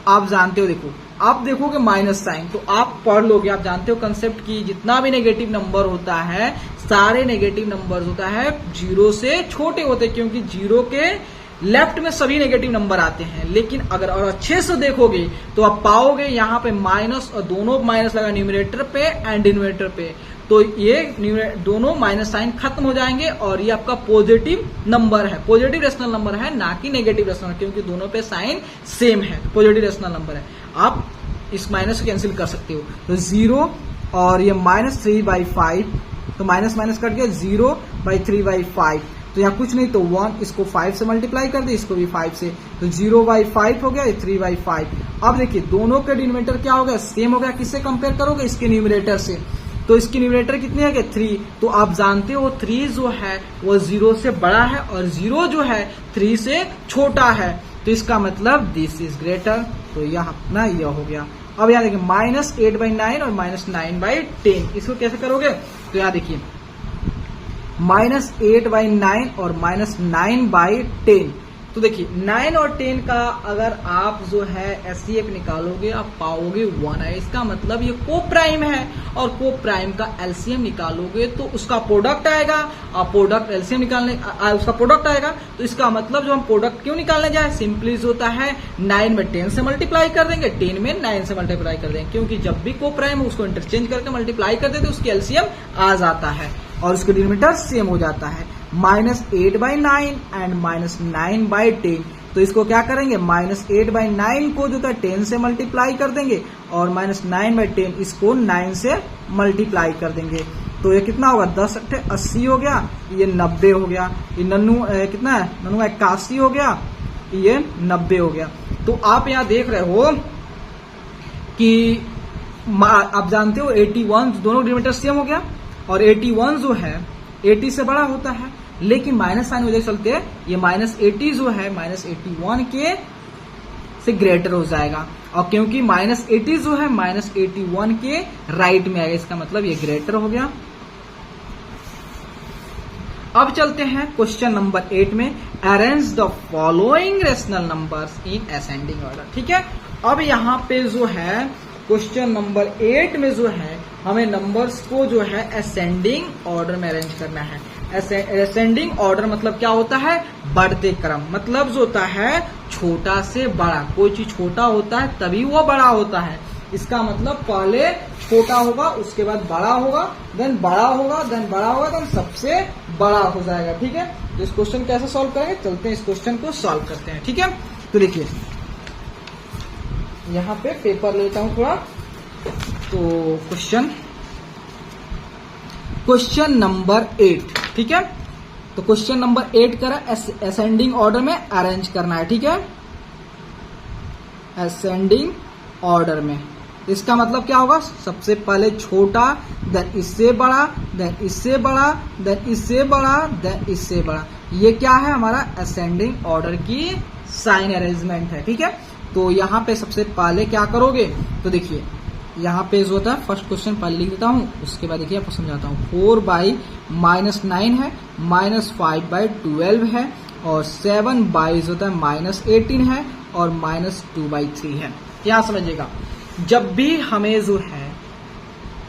आप जानते हो, देखो आप देखोगे माइनस साइन तो आप पढ़ लोगे, आप जानते हो कंसेप्ट की जितना भी नेगेटिव नंबर होता है सारे नेगेटिव नंबर होता है 0 से छोटे होते हैं, क्योंकि 0 के लेफ्ट में सभी नेगेटिव नंबर आते हैं। लेकिन अगर और अच्छे से देखोगे तो आप पाओगे यहाँ पे माइनस, और दोनों माइनस लगा न्यूमरेटर पे एंड डिनोमिनेटर पे, तो ये दोनों माइनस साइन खत्म हो जाएंगे और ये आपका पॉजिटिव नंबर है, पॉजिटिव रेशनल नंबर है, ना कि नेगेटिव रेशनल, क्योंकि दोनों पे साइन सेम है, पॉजिटिव रेशनल नंबर है। आप इस माइनस को कैंसिल कर सकते हो, तो 0 और ये -3/5, तो माइनस माइनस कट गया 0/3/5, तो यहाँ कुछ नहीं तो 1, इसको 5 से मल्टीप्लाई कर दे, इसको भी 5 से, तो 0/5 हो गया, 3/5। अब देखिए दोनों के डिनोमिनेटर क्या हो गया, सेम हो गया। किससे कंपेयर करोगे, इसके न्यूमरेटर से, तो इसकी न्यूमरेटर कितनी है, 3। तो आप जानते हो 3 जो है वो 0 से बड़ा है और 0 जो है 3 से छोटा है, तो इसका मतलब दिस इज ग्रेटर, तो यह अपना यह हो गया। अब यहाँ देखिए -8/9 और -9/10, इसको कैसे करोगे, तो यहाँ देखिए -8/9 और -9/10, तो देखिए 9 और 10 का अगर आप जो है एचसीएफ निकालोगे आप पाओगे 1 है, इसका मतलब ये को प्राइम है, और को प्राइम का एलसीएम निकालोगे तो उसका प्रोडक्ट आएगा, और प्रोडक्ट एलसीएम निकालने उसका प्रोडक्ट आएगा, तो इसका मतलब जो हम प्रोडक्ट क्यों निकालने जाए, सिंपली होता है 9 में 10 से मल्टीप्लाई कर देंगे, 10 में 9 से मल्टीप्लाई कर देंगे, क्योंकि जब भी को प्राइम उसको इंटरचेंज करके मल्टीप्लाई कर देते उसकी एलसीएम आ जाता है और उसके डिनोमिनेटर सेम हो जाता है। -8/9 एंड -9/10, तो इसको क्या करेंगे, -8/9 को जो था 10 से मल्टीप्लाई कर देंगे और -9/10 इसको 9 से मल्टीप्लाई कर देंगे, तो ये कितना होगा, 10 × 80 हो गया, ये 90 हो गया, ये नन्नू कितना है, नन्नू 81 हो गया, ये 90 हो गया। तो आप यहाँ देख रहे हो कि आप जानते हो 81 दोनों डिनोमिनेटर सेम हो गया, और 81 जो है 80 से बड़ा होता है, लेकिन माइनस साइन वजह चलते ये -80 जो है -81 के से ग्रेटर हो जाएगा, और क्योंकि -80 जो है -81 के राइट में आएगा, इसका मतलब ये ग्रेटर हो गया। अब चलते हैं क्वेश्चन नंबर 8 में, arrange the following rational numbers in ascending order. ठीक है, अब यहाँ पे जो है क्वेश्चन नंबर 8 में जो है हमें नंबर्स को जो है असेंडिंग ऑर्डर में अरेंज करना है। असेंडिंग ऑर्डर मतलब क्या होता है, बढ़ते क्रम, मतलब जो होता है छोटा से बड़ा, कोई चीज छोटा होता है तभी वो बड़ा होता है, इसका मतलब पहले छोटा होगा उसके बाद बड़ा होगा, देन बड़ा होगा, देन बड़ा होगा, देन सबसे बड़ा हो जाएगा। ठीक है, तो इस क्वेश्चन कैसे सॉल्व करेंगे, चलते हैं इस क्वेश्चन को सॉल्व करते हैं। ठीक है, तो देखिए यहाँ पे पेपर लेता हूं थोड़ा, तो क्वेश्चन नंबर 8। ठीक है, तो क्वेश्चन नंबर 8 करा असेंडिंग ऑर्डर में अरेंज करना है। ठीक है, असेंडिंग ऑर्डर में इसका मतलब क्या होगा, सबसे पहले छोटा, देन इससे बड़ा, देन इससे बड़ा, देन इससे बड़ा, देन इससे बड़ा, ये क्या है हमारा असेंडिंग ऑर्डर की साइन अरेंजमेंट है। ठीक है, तो यहाँ पे सबसे पहले क्या करोगे, तो देखिए यहाँ पे जो होता है फर्स्ट क्वेश्चन पहले लिख देता हूँ, उसके बाद देखिए आपको समझाता हूँ। 4/-9 है, -5/12 है, और 7 होता है -18 है, और -2/3 है। यहाँ समझिएगा, जब भी हमें जो है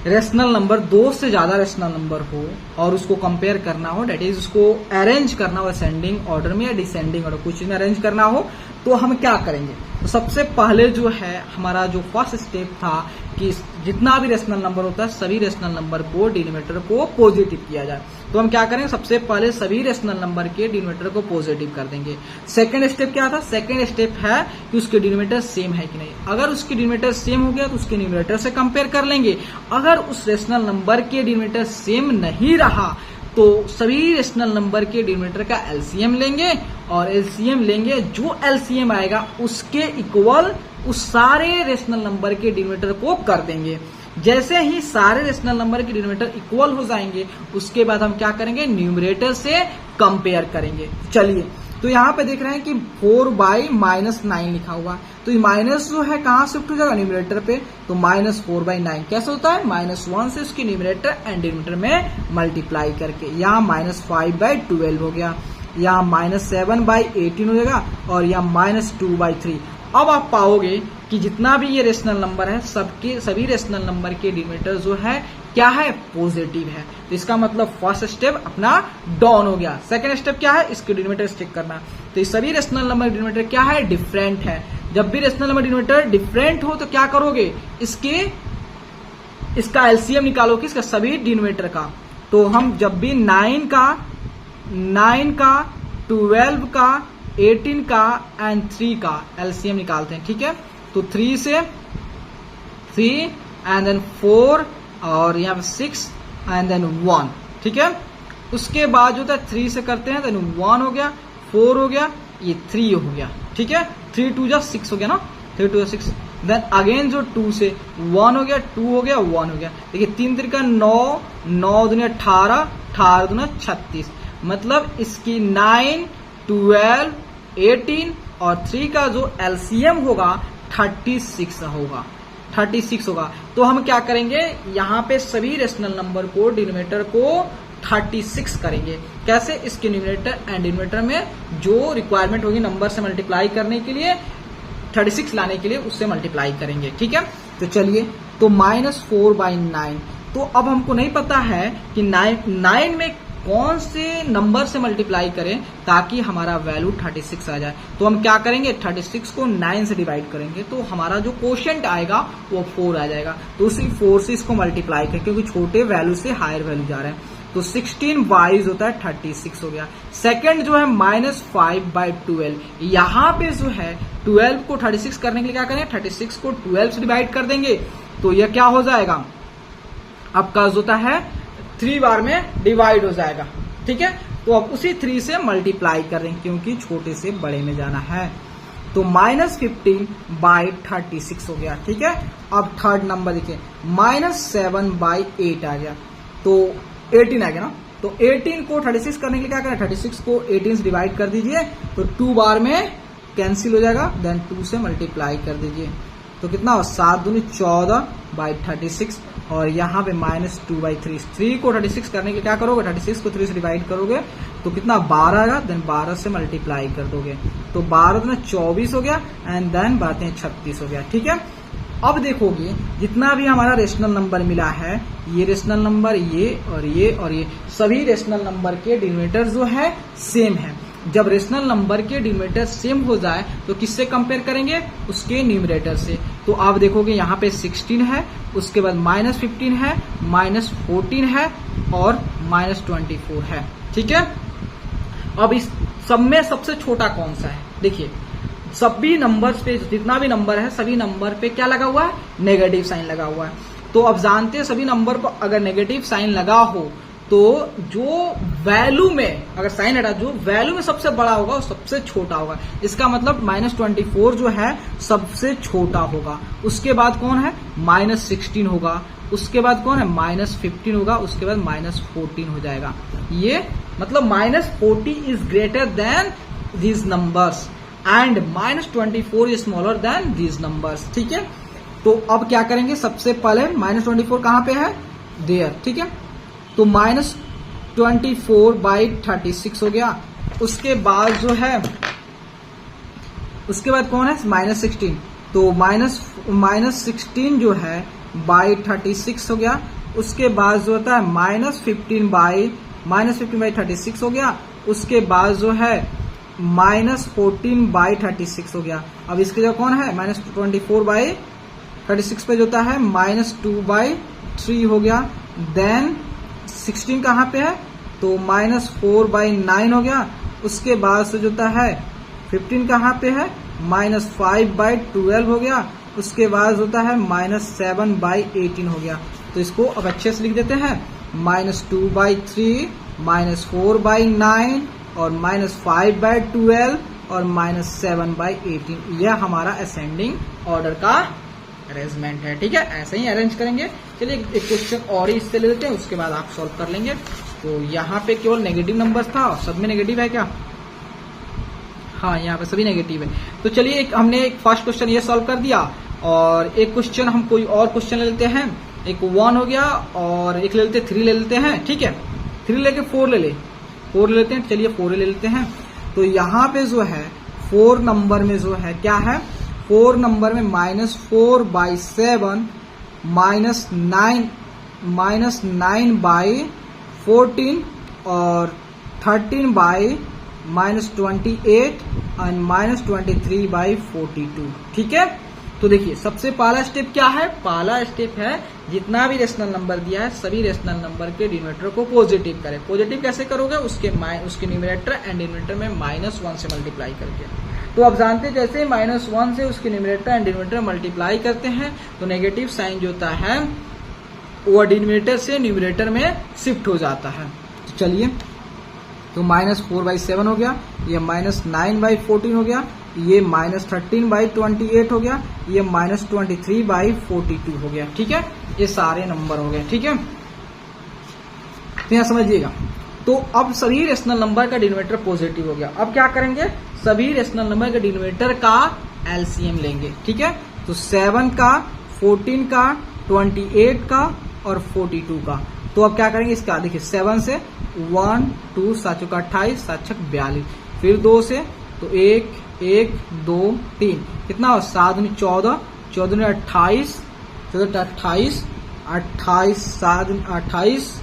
रेशनल नंबर 2 से ज्यादा रेशनल नंबर हो और उसको कंपेयर करना हो, डेट इज उसको अरेंज करना हो असेंडिंग ऑर्डर में या डिसेंडिंग ऑर्डर, कुछ में अरेंज करना हो, तो हम क्या करेंगे, तो सबसे पहले जो है हमारा जो फर्स्ट स्टेप था कि जितना भी रेशनल नंबर होता है सभी रेशनल नंबर को डिनोमिनेटर को पॉजिटिव किया जाए, तो हम क्या करेंगे, सबसे पहले सभी रेशनल नंबर के डिनोमिनेटर को पॉजिटिव कर देंगे। सेकंड स्टेप क्या था, सेकंड स्टेप है कि उसके डिनोमिनेटर सेम है कि नहीं, अगर उसके डिनोमिनेटर सेम हो गया तो उसके न्यूमरेटर से कंपेयर कर लेंगे, अगर उस रेशनल नंबर के डिनोमिनेटर सेम नहीं रहा तो सभी रेशनल नंबर के डिनोमिनेटर का एलसीएम लेंगे, और एलसीएम लेंगे, जो एलसीएम आएगा उसके इक्वल उस सारे रेशनल नंबर के डिनोमिनेटर को कर देंगे। जैसे ही सारे रेशनल नंबर के डिनोमिनेटर इक्वल हो जाएंगे उसके बाद हम क्या करेंगे, न्यूमरेटर से कंपेयर करेंगे। चलिए, तो यहाँ पे देख रहे हैं कि 4/-9 लिखा हुआ, तो ये माइनस जो है कहाँ शिफ्ट हो जाएगा, न्यूमरेटर पे, तो -4/9 कैसे होता है, -1 से उसकी न्यूमरेटर एंड डिनोमिनेटर में मल्टीप्लाई करके, यहाँ -5/12 हो गया, यहाँ -7/18 हो जाएगा, और यहाँ -2/3। अब आप पाओगे कि जितना भी ये रेशनल नंबर है सभी रेशनल नंबर के डिनोमिनेटर जो है क्या है, पॉजिटिव है, तो इसका मतलब फर्स्ट स्टेप अपना डाउन हो गया। सेकंड स्टेप क्या है, इसके डिनोमिनेटर चेक करना, तो ये सभी रेशनल नंबर डिनोमिनेटर क्या है, डिफरेंट है। जब भी रेशनल नंबर डिनोमिनेटर डिफरेंट हो तो क्या करोगे, इसका एलसीएम निकालो, किसका, सभी डिनोमिनेटर का। तो हम जब भी 9 का, 12 का, 18 का एंड 3 का एलसीएम निकालते हैं। ठीक है, तो 3 से 3 एंड देन 4 और यहाँ पे 6 एंड देन 1, ठीक है। उसके बाद जो था 3 से करते हैं, देन 1 हो गया, 4 हो गया, ये 3 हो गया, ठीक है। 3 2 जा 6 हो गया ना, 3 2 जा 6। देन अगेन जो 2 से 1 हो गया, 2 हो गया, 1 हो गया। देखिए 3 3 का 9, 9 दूनी 18, 18 दूना 36, मतलब इसकी 9 12 18 और 3 का जो एलसीएम होगा 36 होगा, 36 होगा। तो हम क्या करेंगे, यहाँ पे सभी रेशनल नंबर को डिनोमिनेटर को 36 करेंगे। कैसे, इसके न्यूमरेटर एंड डिनोमिनेटर में जो रिक्वायरमेंट होगी नंबर से मल्टीप्लाई करने के लिए, 36 लाने के लिए उससे मल्टीप्लाई करेंगे, ठीक है। तो चलिए, तो -4/9, तो अब हमको नहीं पता है कि 9 में कौन से नंबर से मल्टीप्लाई करें ताकि हमारा वैल्यू 36 आ जाए। तो हम क्या करेंगे, 36 को 9 से डिवाइड करेंगे तो हमारा जो कोशेंट आएगा वो 4 आ जाएगा। तो उसी 4 से इसको मल्टीप्लाई करें क्योंकि छोटे वैल्यू से हायर वैल्यू जा रहे हैं। तो 16 22 होता है 36 हो गया। सेकंड जो है -5/12, यहाँ पे जो है 12 को 36 करने के लिए क्या करें, 36 को 12 से डिवाइड कर देंगे तो यह क्या हो जाएगा, आपका जो होता है 3 बार में डिवाइड हो जाएगा, ठीक है। तो अब उसी 3 से मल्टीप्लाई कर देंगे क्योंकि छोटे से बड़े में जाना है। तो -15/36 हो गया, ठीक है। अब थर्ड नंबर देखिए, -7/8 आ गया, तो 18 आ गया ना। तो 18 को 36 करने के लिए क्या करें, 36 को 18 से डिवाइड कर दीजिए तो 2 बार में कैंसिल हो जाएगा, देन 2 से मल्टीप्लाई कर दीजिए तो कितना हो, 7 दूनी 14/36 और यहाँ पे -2/3। 3 को 36 करने के लिए क्या करोगे, 36 को 3 से डिवाइड करोगे तो कितना 12 आएगा, देन 12 से मल्टीप्लाई कर दोगे तो 12 दूनी 24 हो गया एंड देन 36 हो गया, ठीक है। अब देखोगे जितना भी हमारा रेशनल नंबर मिला है, ये रेशनल नंबर, ये और ये और ये सभी रेशनल नंबर के डिनोमिनेटर जो है सेम है। जब रेशनल नंबर के डिनोमिनेटर सेम हो जाए तो किससे कंपेयर करेंगे, उसके न्यूमरेटर से। तो आप देखोगे यहाँ पे 16 है, उसके बाद -15 है, -14 है और -24 है, ठीक है। अब इस सब में सबसे छोटा कौन सा है, देखिए सभी नंबर्स पे जितना भी नंबर है सभी नंबर पे क्या लगा हुआ है, नेगेटिव साइन लगा हुआ है। तो अब जानते हैं सभी नंबर पर अगर नेगेटिव साइन लगा हो तो जो वैल्यू में अगर साइन हटा, जो वैल्यू में सबसे बड़ा होगा वो सबसे छोटा होगा। इसका मतलब -24 जो है सबसे छोटा होगा। उसके बाद कौन है, -16 होगा। उसके बाद कौन है, -15 होगा। उसके बाद -14 हो जाएगा। ये मतलब -40 is greater than these numbers and -24 is smaller than these numbers, ठीक है। तो अब क्या करेंगे, सबसे पहले -24 कहां पे है, देयर, ठीक है। तो -24/36 हो गया। उसके बाद जो है, उसके बाद कौन है, -16। तो -16 जो है /36 हो गया। उसके बाद जो होता है -15/36 हो गया। उसके बाद जो है -14/36 हो गया। अब इसके जो कौन है, -24/36 पे जो होता है -2/3 हो गया। देन 16 कहाँ पे है, तो -4/9 हो गया। उसके बाद से जो होता है 15 कहाँ पे है, -5/12 हो गया। उसके बाद होता है -7/18 हो गया। तो इसको अब अच्छे से लिख देते हैं, -2/3, -4/9 और -5/12 और -7/18। यह हमारा असेंडिंग ऑर्डर का अरेंजमेंट है, ठीक है। ऐसे ही अरेंज करेंगे। चलिए एक क्वेश्चन और ही इससे ले लेते हैं, उसके बाद आप सॉल्व कर लेंगे। तो यहाँ पे केवल नेगेटिव नंबर था, सब में नेगेटिव है क्या, हाँ यहाँ पे सभी नेगेटिव है। तो चलिए हमने एक फर्स्ट क्वेश्चन ये सॉल्व कर दिया और एक क्वेश्चन हम कोई और क्वेश्चन ले लेते हैं। एक 1 हो गया और एक ले लेते 3 ले लेते हैं, ठीक है। 3 लेके 4 ले लेते हैं। चलिए 4 ले लेते हैं। तो यहाँ पे जो है 4 नंबर में जो है क्या है, 4 नंबर में -4/7 -9/14 और 13/-28 एंड -23/42, ठीक है। तो देखिए सबसे पहला स्टेप क्या है, पहला स्टेप है जितना भी रेशनल नंबर दिया है सभी रेशनल नंबर के डिनोमिनेटर को पॉजिटिव करें। पॉजिटिव कैसे करोगे, उसके न्यूमरेटर एंड डिनोमिनेटर में -1 से मल्टीप्लाई करके। तो आप जानते हैं जैसे -1 से उसके न्यूमरेटर एंड डिनोमिनेटर मल्टीप्लाई करते हैं तो नेगेटिव साइन जो होता है वो डिनोमिनेटर से न्यूमरेटर में शिफ्ट हो जाता है। तो चलिए, तो -4/7 हो गया, ये -9/14 हो गया, ये -13/28 हो गया, ये -23/42 हो गया। ठीक है, ये सारे नंबर हो गए। ठीक है, तो यहाँ समझिएगा। तो अब सभी रेशनल नंबर का डिनोमिनेटर पॉजिटिव हो गया। अब क्या करेंगे, सभी रेशनल नंबर के डिनोमिनेटर का एलसीएम लेंगे। ठीक है, तो 7 का, 14 का, 28 का और 42 का। तो अब क्या करेंगे, इसका देखिए 7 से 1 2 7 चौका 28, 7 छक 42, फिर 2 से तो 1 1 2 3, कितना हो 7 दूनी 14, 14 दूनी 28, 14 28, 28 7 28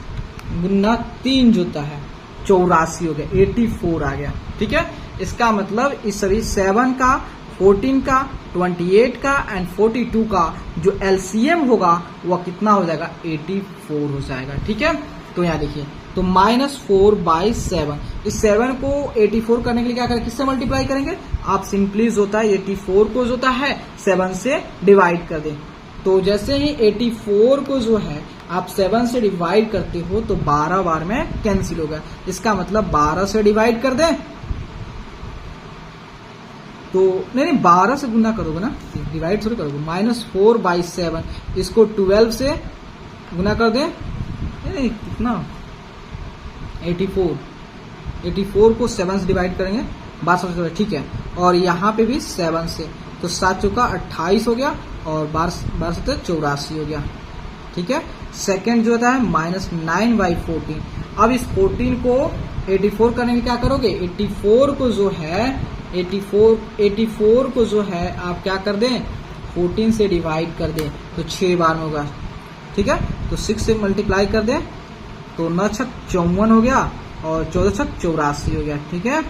गुना 3 जो होता है 84 हो गया, 84 आ गया। ठीक है, इसका मतलब इस सभी 7 का, 14 का, 28 का एंड 42 का जो एलसीएम होगा वह कितना हो जाएगा, 84 हो जाएगा। ठीक है, तो यहाँ देखिए, तो -4/7, इस 7 को 84 करने के लिए क्या करें, किससे मल्टीप्लाई करेंगे, आप सिंपली जो होता है 84 को जो होता है 7 से डिवाइड कर दें। तो जैसे ही 84 को जो है आप 7 से डिवाइड करते हो तो 12 बार में कैंसिल होगा। इसका मतलब 12 से डिवाइड कर दें तो नहीं 12 से गुना करोगे ना, डिवाइड थोड़ी करोगे। -4/7 इसको 12 से गुना कर दें, नहीं कितना 84 को 7 से डिवाइड करेंगे, 12 से। ठीक है, और यहाँ पे भी 7 से, तो 7 चौका 28 हो गया और 12 से 84 हो गया। ठीक है, सेकेंड जो होता है -9/14। अब इस 14 को 84 करने में क्या करोगे, 84 को जो है 84 को जो है आप क्या कर दें, 14 से डिवाइड कर दें तो 6 बार में होगा। ठीक है, तो 6 से मल्टीप्लाई कर दें तो 9 छक 54 हो गया और 14 छक 84 हो गया। ठीक है,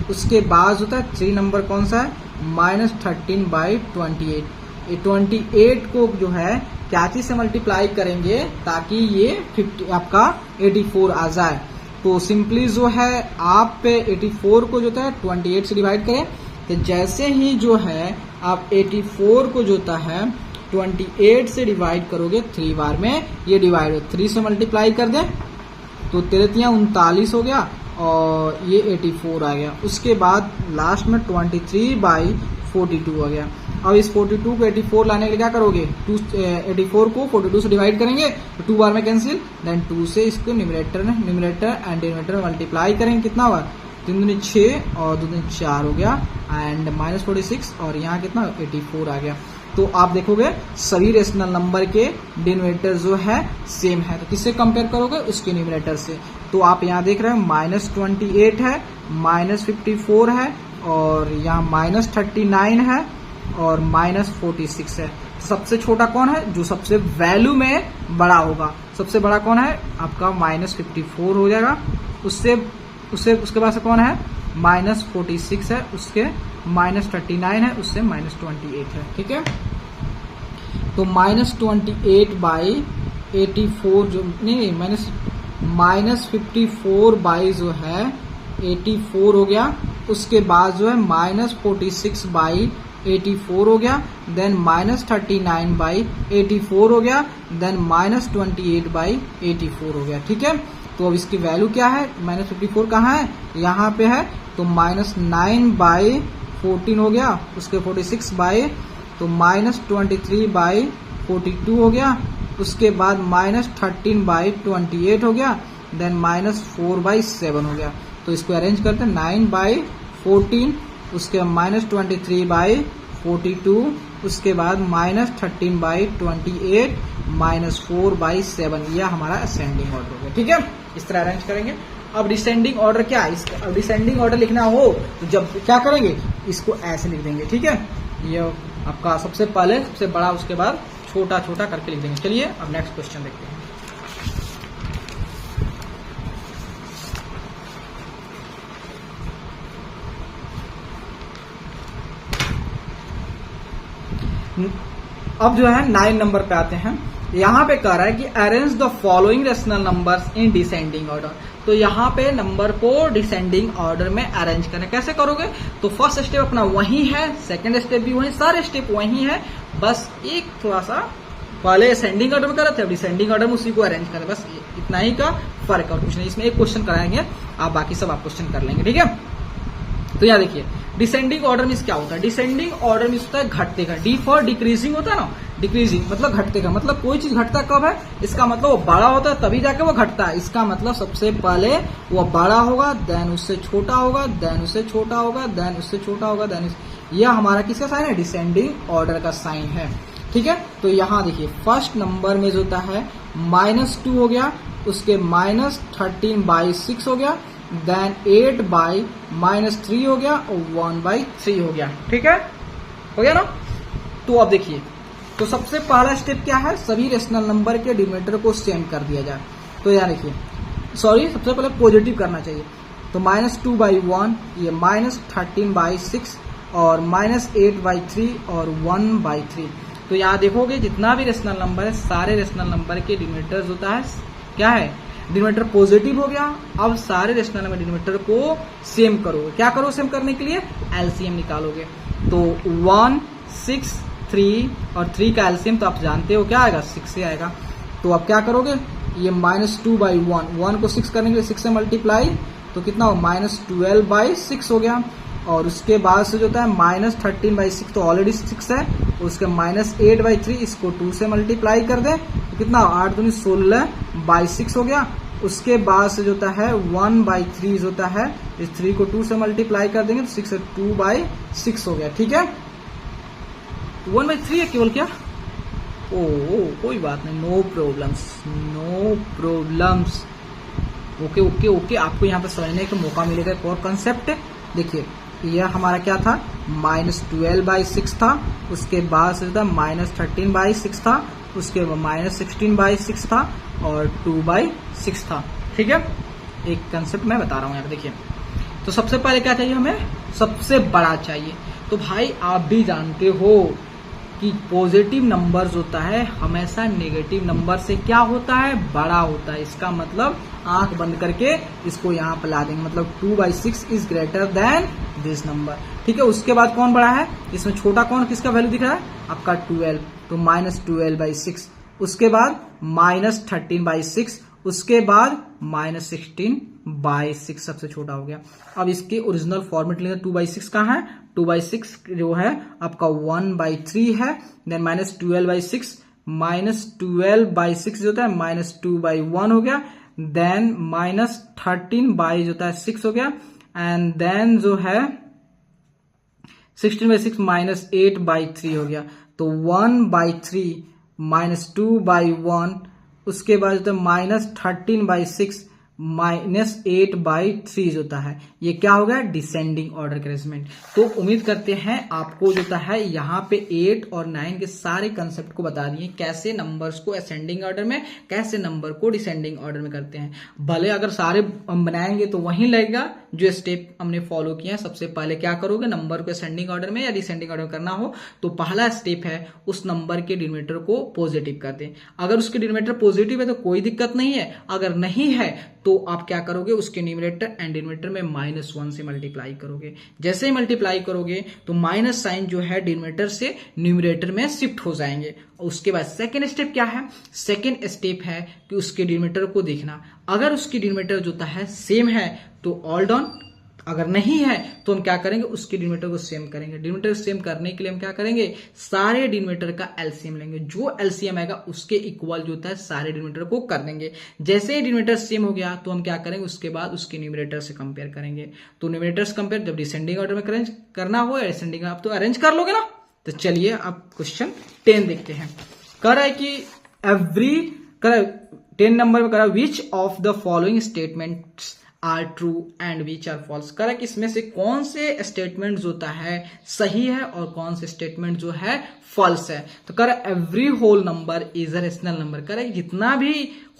उसके बाद होता है 3 नंबर कौन सा है, -13/28। ये 28 को जो है क्या चीज से मल्टीप्लाई करेंगे ताकि ये 50 आपका 84 आ जाए। तो सिंपली जो है आप 84 को जो होता है 28 से डिवाइड करें, तो जैसे ही जो है आप 84 को जो होता है 28 से डिवाइड करोगे 3 बार में, ये डिवाइड हो 3 से मल्टीप्लाई कर दें तो 3×3 = 39 हो गया और ये 84 आ गया। उसके बाद लास्ट में 23/42 आ गया। अब इस 42 को 84 लाने के लिए क्या करोगे, 84 को 42 से डिवाइड करेंगे तो 2 बार में कैंसिल, देन 2 से इसको न्यूमरेटर एंड डिनोमिनेटर में मल्टीप्लाई करेंगे, कितना हुआ 3 दूनी 6 और 2 दूनी 4 हो गया एंड -46 और यहाँ कितना 84 आ गया। तो आप देखोगे सभी रेशनल नंबर के डिनोमिनेटर जो है सेम है। तो किससे कंपेयर करोगे, उसके न्यूमरेटर से। तो आप यहाँ देख रहे हो -28 है, -54 है और यहाँ -39 है और -46 है। सबसे छोटा कौन है, जो सबसे वैल्यू में बड़ा होगा, सबसे बड़ा कौन है आपका -54 हो जाएगा। उसके बाद से कौन है -46 है, उसके -39 है, उससे -28 है। ठीक है, तो -28/84 जो नहीं -54 जो है 84 हो गया। उसके बाद जो है -46/84 हो गया, देन -39/84 हो गया, देन -28/84 हो गया। ठीक है, तो अब इसकी वैल्यू क्या है, -54 कहाँ है, यहाँ पे है, तो -9/14 हो गया, उसके 46 तो -23/42 हो गया। उसके बाद -13/28 हो गया, देन -4/7 हो गया। तो इसको अरेंज करते हैं 9/14, उसके -23/42, उसके बाद -13/28 -4/7, यह हमारा असेंडिंग ऑर्डर हो गया। ठीक है, इस तरह अरेंज करेंगे। अब डिसेंडिंग ऑर्डर क्या है, अब डिसेंडिंग ऑर्डर लिखना हो तो जब क्या करेंगे, इसको ऐसे लिख देंगे। ठीक है, ये आपका सबसे पहले सबसे बड़ा, उसके बाद छोटा छोटा करके लिख देंगे। चलिए अब नेक्स्ट क्वेश्चन देखते हैं। अब जो है 9 नंबर पे आते हैं। यहाँ पे कह रहा है कि arrange the following rational numbers in descending order. तो यहाँ पे नंबर को डिसेंडिंग ऑर्डर में अरेंज करना कैसे करोगे, तो फर्स्ट स्टेप अपना वही है, सेकंड स्टेप भी वही, सारे स्टेप वही है, बस एक थोड़ा सा पहले असेंडिंग ऑर्डर में कर रहे थे, अब डिसेंडिंग ऑर्डर में उसी को अरेंज करें, बस इतना ही का फर्क और कुछ नहीं। इसमें एक क्वेश्चन कराएंगे, आप बाकी सब आप क्वेश्चन कर लेंगे, ठीक है। तो यहाँ देखिए डिसेंडिंग ऑर्डर में क्या होता है, डिसेंडिंग ऑर्डर में होता है घटते का, डी फॉर डिक्रीजिंग होता है ना, डिक्रीजिंग मतलब घटते का, मतलब कोई चीज घटता कब है, इसका मतलब वो बड़ा होता है तभी जाके वो घटता है। इसका मतलब सबसे पहले वो बड़ा होगा, देन उससे छोटा होगा, देन उससे छोटा होगा, देन उससे छोटा होगा, देन यह हमारा किसका साइन है, डिसेंडिंग ऑर्डर का साइन है, ठीक है। तो यहाँ देखिए फर्स्ट नंबर में जो होता है -2 हो गया, उसके -13/6 हो गया, देन 8/-3 हो गया और 1/3 हो गया, ठीक है, हो गया ना। तो अब देखिए, तो सबसे पहला स्टेप क्या है, सभी रेशनल नंबर के डिनोमिनेटर को सेम कर दिया जाए। तो यहाँ देखिए, सॉरी सबसे पहले पॉजिटिव करना चाहिए, तो -2/1, ये -13/6 और -8/3 और 1/3। तो यहाँ देखोगे जितना भी रेशनल नंबर है, सारे रेशनल नंबर के डिनोमिनेटर होता है क्या है, डिनोमिनेटर पॉजिटिव हो गया। अब सारे रेशनल नंबर डिनोमिनेटर को सेम करोगे, क्या करो सेम करने के लिए, एलसीएम निकालोगे। तो 1, 6, 3 और 3 का एलसीएम तो आप जानते हो क्या आएगा, 6 से आएगा। तो अब क्या करोगे, ये -2/1, 1 को 6 करने के लिए 6 से मल्टीप्लाई, तो कितना हो, -12/6 हो गया। और उसके बाद से जो होता है -13/6, तो ऑलरेडी 6 है, उसके -8/3, इसको 2 से मल्टीप्लाई कर दें, तो कितना 8 दूनी 16/6 हो गया। उसके बाद से जो होता है 1/3 जो होता है, इस 3 को 2 से मल्टीप्लाई कर देंगे तो 6 2/6 हो गया, ठीक है। 1/3 है केवल क्या, ओ कोई बात नहीं, no problems, no problems, okay okay okay. आपको यहाँ पे समझने का मौका मिलेगा। एक और कंसेप्ट है, देखिए यह हमारा क्या था, -12/6 था, उसके बाद से था -13/6 था, उसके बाद -16/6 था और 2/6 था, ठीक है। एक कंसेप्ट मैं बता रहा हूँ यहाँ पे, देखिए। तो सबसे पहले क्या चाहिए हमें, सबसे बड़ा चाहिए। तो भाई आप भी जानते हो कि पॉजिटिव नंबर्स होता है हमेशा नेगेटिव नंबर से क्या होता है, बड़ा होता है। इसका मतलब आंख बंद करके इसको यहाँ पर ला देंगे, मतलब 2/6 is greater than this number, ठीक है। उसके बाद कौन बड़ा है, इसमें छोटा कौन, किसका वैल्यू दिख रहा है, आपका 12, तो -12/6। उसके बाद -13/6, उसके बाद -16/6 सबसे छोटा हो गया। अब इसके ओरिजिनल फॉर्मेट लेंगे, 2/6 कहाँ है, 2/6 जो है आपका 1/3 है, देन -12/6, -12/6 जो होता है -2/1 हो गया, देन -13 जो होता है 6 हो गया, एंड देन जो है 16/6 -8/3 हो गया, तो 1/3 -2/1, उसके बाद जो है -13/6 -8/3 होता है। ये क्या हो गया, डिसेंडिंग ऑर्डर के अरेंजमेंट। तो उम्मीद करते हैं आपको जो है यहाँ पे 8 और 9 के सारे कंसेप्ट को बता दिए, कैसे नंबर्स को असेंडिंग ऑर्डर में, कैसे नंबर को डिसेंडिंग ऑर्डर में करते हैं। भले अगर सारे हम बनाएंगे तो वहीं लगेगा जो स्टेप हमने फॉलो किया है। सबसे पहले क्या करोगे, नंबर को असेंडिंग ऑर्डर में या डिसेंडिंग ऑर्डर में करना हो तो पहला स्टेप है उस नंबर के डिनोमिनेटर को पॉजिटिव कर दें। अगर उसके डिनोमिनेटर पॉजिटिव है तो कोई दिक्कत नहीं है, अगर नहीं है तो आप क्या करोगे, उसके न्यूमरेटर एंड डिनोमिनेटर में -1 से मल्टीप्लाई करोगे। जैसे ही मल्टीप्लाई करोगे तो माइनस साइन जो है डिनोमिनेटर से न्यूमरेटर में शिफ्ट हो जाएंगे। उसके बाद सेकेंड स्टेप क्या है, सेकेंड स्टेप है कि उसके डिनोमिनेटर को देखना। अगर उसकी डिनोमिनेटर जो होता है सेम है तो ऑल डन, अगर नहीं है तो हम क्या करेंगे, उसके डिनोमिनेटर को सेम करेंगे। डिनोमिनेटर सेम करने के लिए हम क्या करेंगे, सारे डिनोमिनेटर का एलसीएम लेंगे, जो एलसीएम आएगा उसके इक्वल जो होता है सारे डिनोमिनेटर को कर देंगे। जैसे ही डिनोमिनेटर सेम हो गया तो हम क्या करेंगे, उसके बाद उसके न्यूमरेटर से कंपेयर करेंगे। तो न्यूमरेटर्स कंपेयर जब डिसेंडिंग ऑर्डर में अरेंज करना हो या डिसेंडिंग, आप तो अरेंज कर लोगे ना। तो चलिए अब क्वेश्चन 10 देखते हैं। कह रहा है कि 10 नंबर में कह रहा है which of the following statements are true and which are false. कह रहा है कि इसमें से कौन से स्टेटमेंट होता है सही है और कौन से स्टेटमेंट जो है फॉल्स है। तो कह रहा है every whole number is a rational number. कह रहा है जितना भी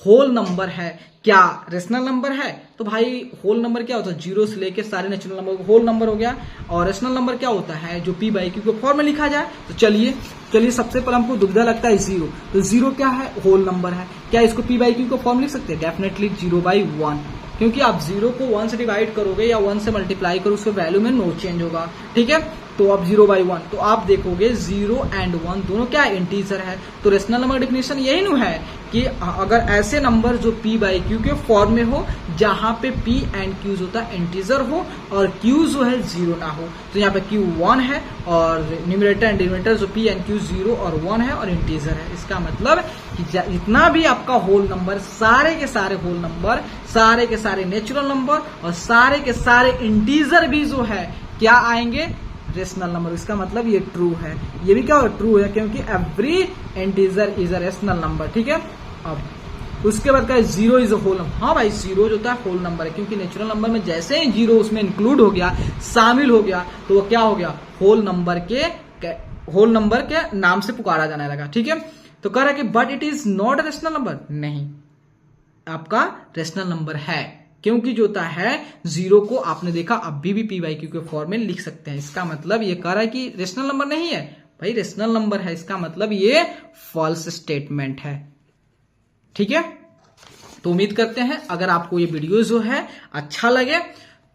होल नंबर है क्या रेशनल नंबर है। तो भाई होल नंबर क्या होता है, जीरो से लेके सारे नेचुरल नंबर होल नंबर हो गया। और रेशनल नंबर क्या होता है, जो p/q के फॉर्म में लिखा जाए। तो चलिए सबसे पहले हमको दुविधा लगता है जीरो। तो जीरो क्या है, होल नंबर है। क्या इसको p/q को फॉर्म लिख सकते हैं, डेफिनेटली 0/1, क्योंकि आप 0 को 1 से डिवाइड करोगे या 1 से मल्टीप्लाई करो उसके वैल्यू में नो चेंज होगा। ठीक है, तो अब 0/1, तो आप देखोगे 0 and 1 दोनों क्या इंटीजर है। तो रेशनल नंबर डेफिनेशन यही नु है कि अगर ऐसे नंबर जो p/q के फॉर्म में हो जहां पे p एंड q होता है इंटीजर हो और q जो है 0 ना हो। तो यहाँ पे q 1 है और न्यूमरेटर एंड डिनोमिनेटर जो p एंड q 0 और 1 है और इंटीजर है। इसका मतलब कि जितना भी आपका होल नंबर, सारे के सारे होल नंबर, सारे के सारे नेचुरल नंबर और सारे के सारे इंटीजर भी जो है क्या आएंगे, रेशनल नंबर। इसका मतलब ये ट्रू है, ये भी क्या हो ट्रू है क्योंकि every integer is a rational number. ठीक है, अब उसके बाद क्या है, 0 इज अ होल नंबर। हाँ भाई 0 जो होता है होल नंबर है क्योंकि नेचुरल नंबर में जैसे ही 0 उसमें इंक्लूड हो गया, शामिल हो गया, तो वो क्या हो गया, होल नंबर के नाम से पुकारा जाने लगा। ठीक है, तो कह रहा है कि but it is not a rational number. नहीं, आपका रेशनल नंबर है क्योंकि जो होता है 0 को आपने देखा अभी भी p/q के फॉर्म में लिख सकते हैं। इसका मतलब ये कह रहा है कि रेशनल नंबर नहीं है भाई, रेशनल नंबर है। इसका मतलब ये फॉल्स स्टेटमेंट है। ठीक है, तो उम्मीद करते हैं अगर आपको ये वीडियो जो है अच्छा लगे,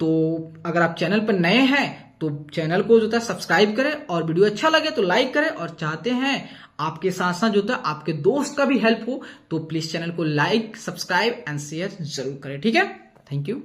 तो अगर आप चैनल पर नए हैं तो चैनल को जो है सब्सक्राइब करें और वीडियो अच्छा लगे तो लाइक करें, और चाहते हैं आपके साथ साथ जो है आपके दोस्त का भी हेल्प हो तो प्लीज चैनल को लाइक, सब्सक्राइब एंड शेयर जरूर करें। ठीक है, थैंक यू।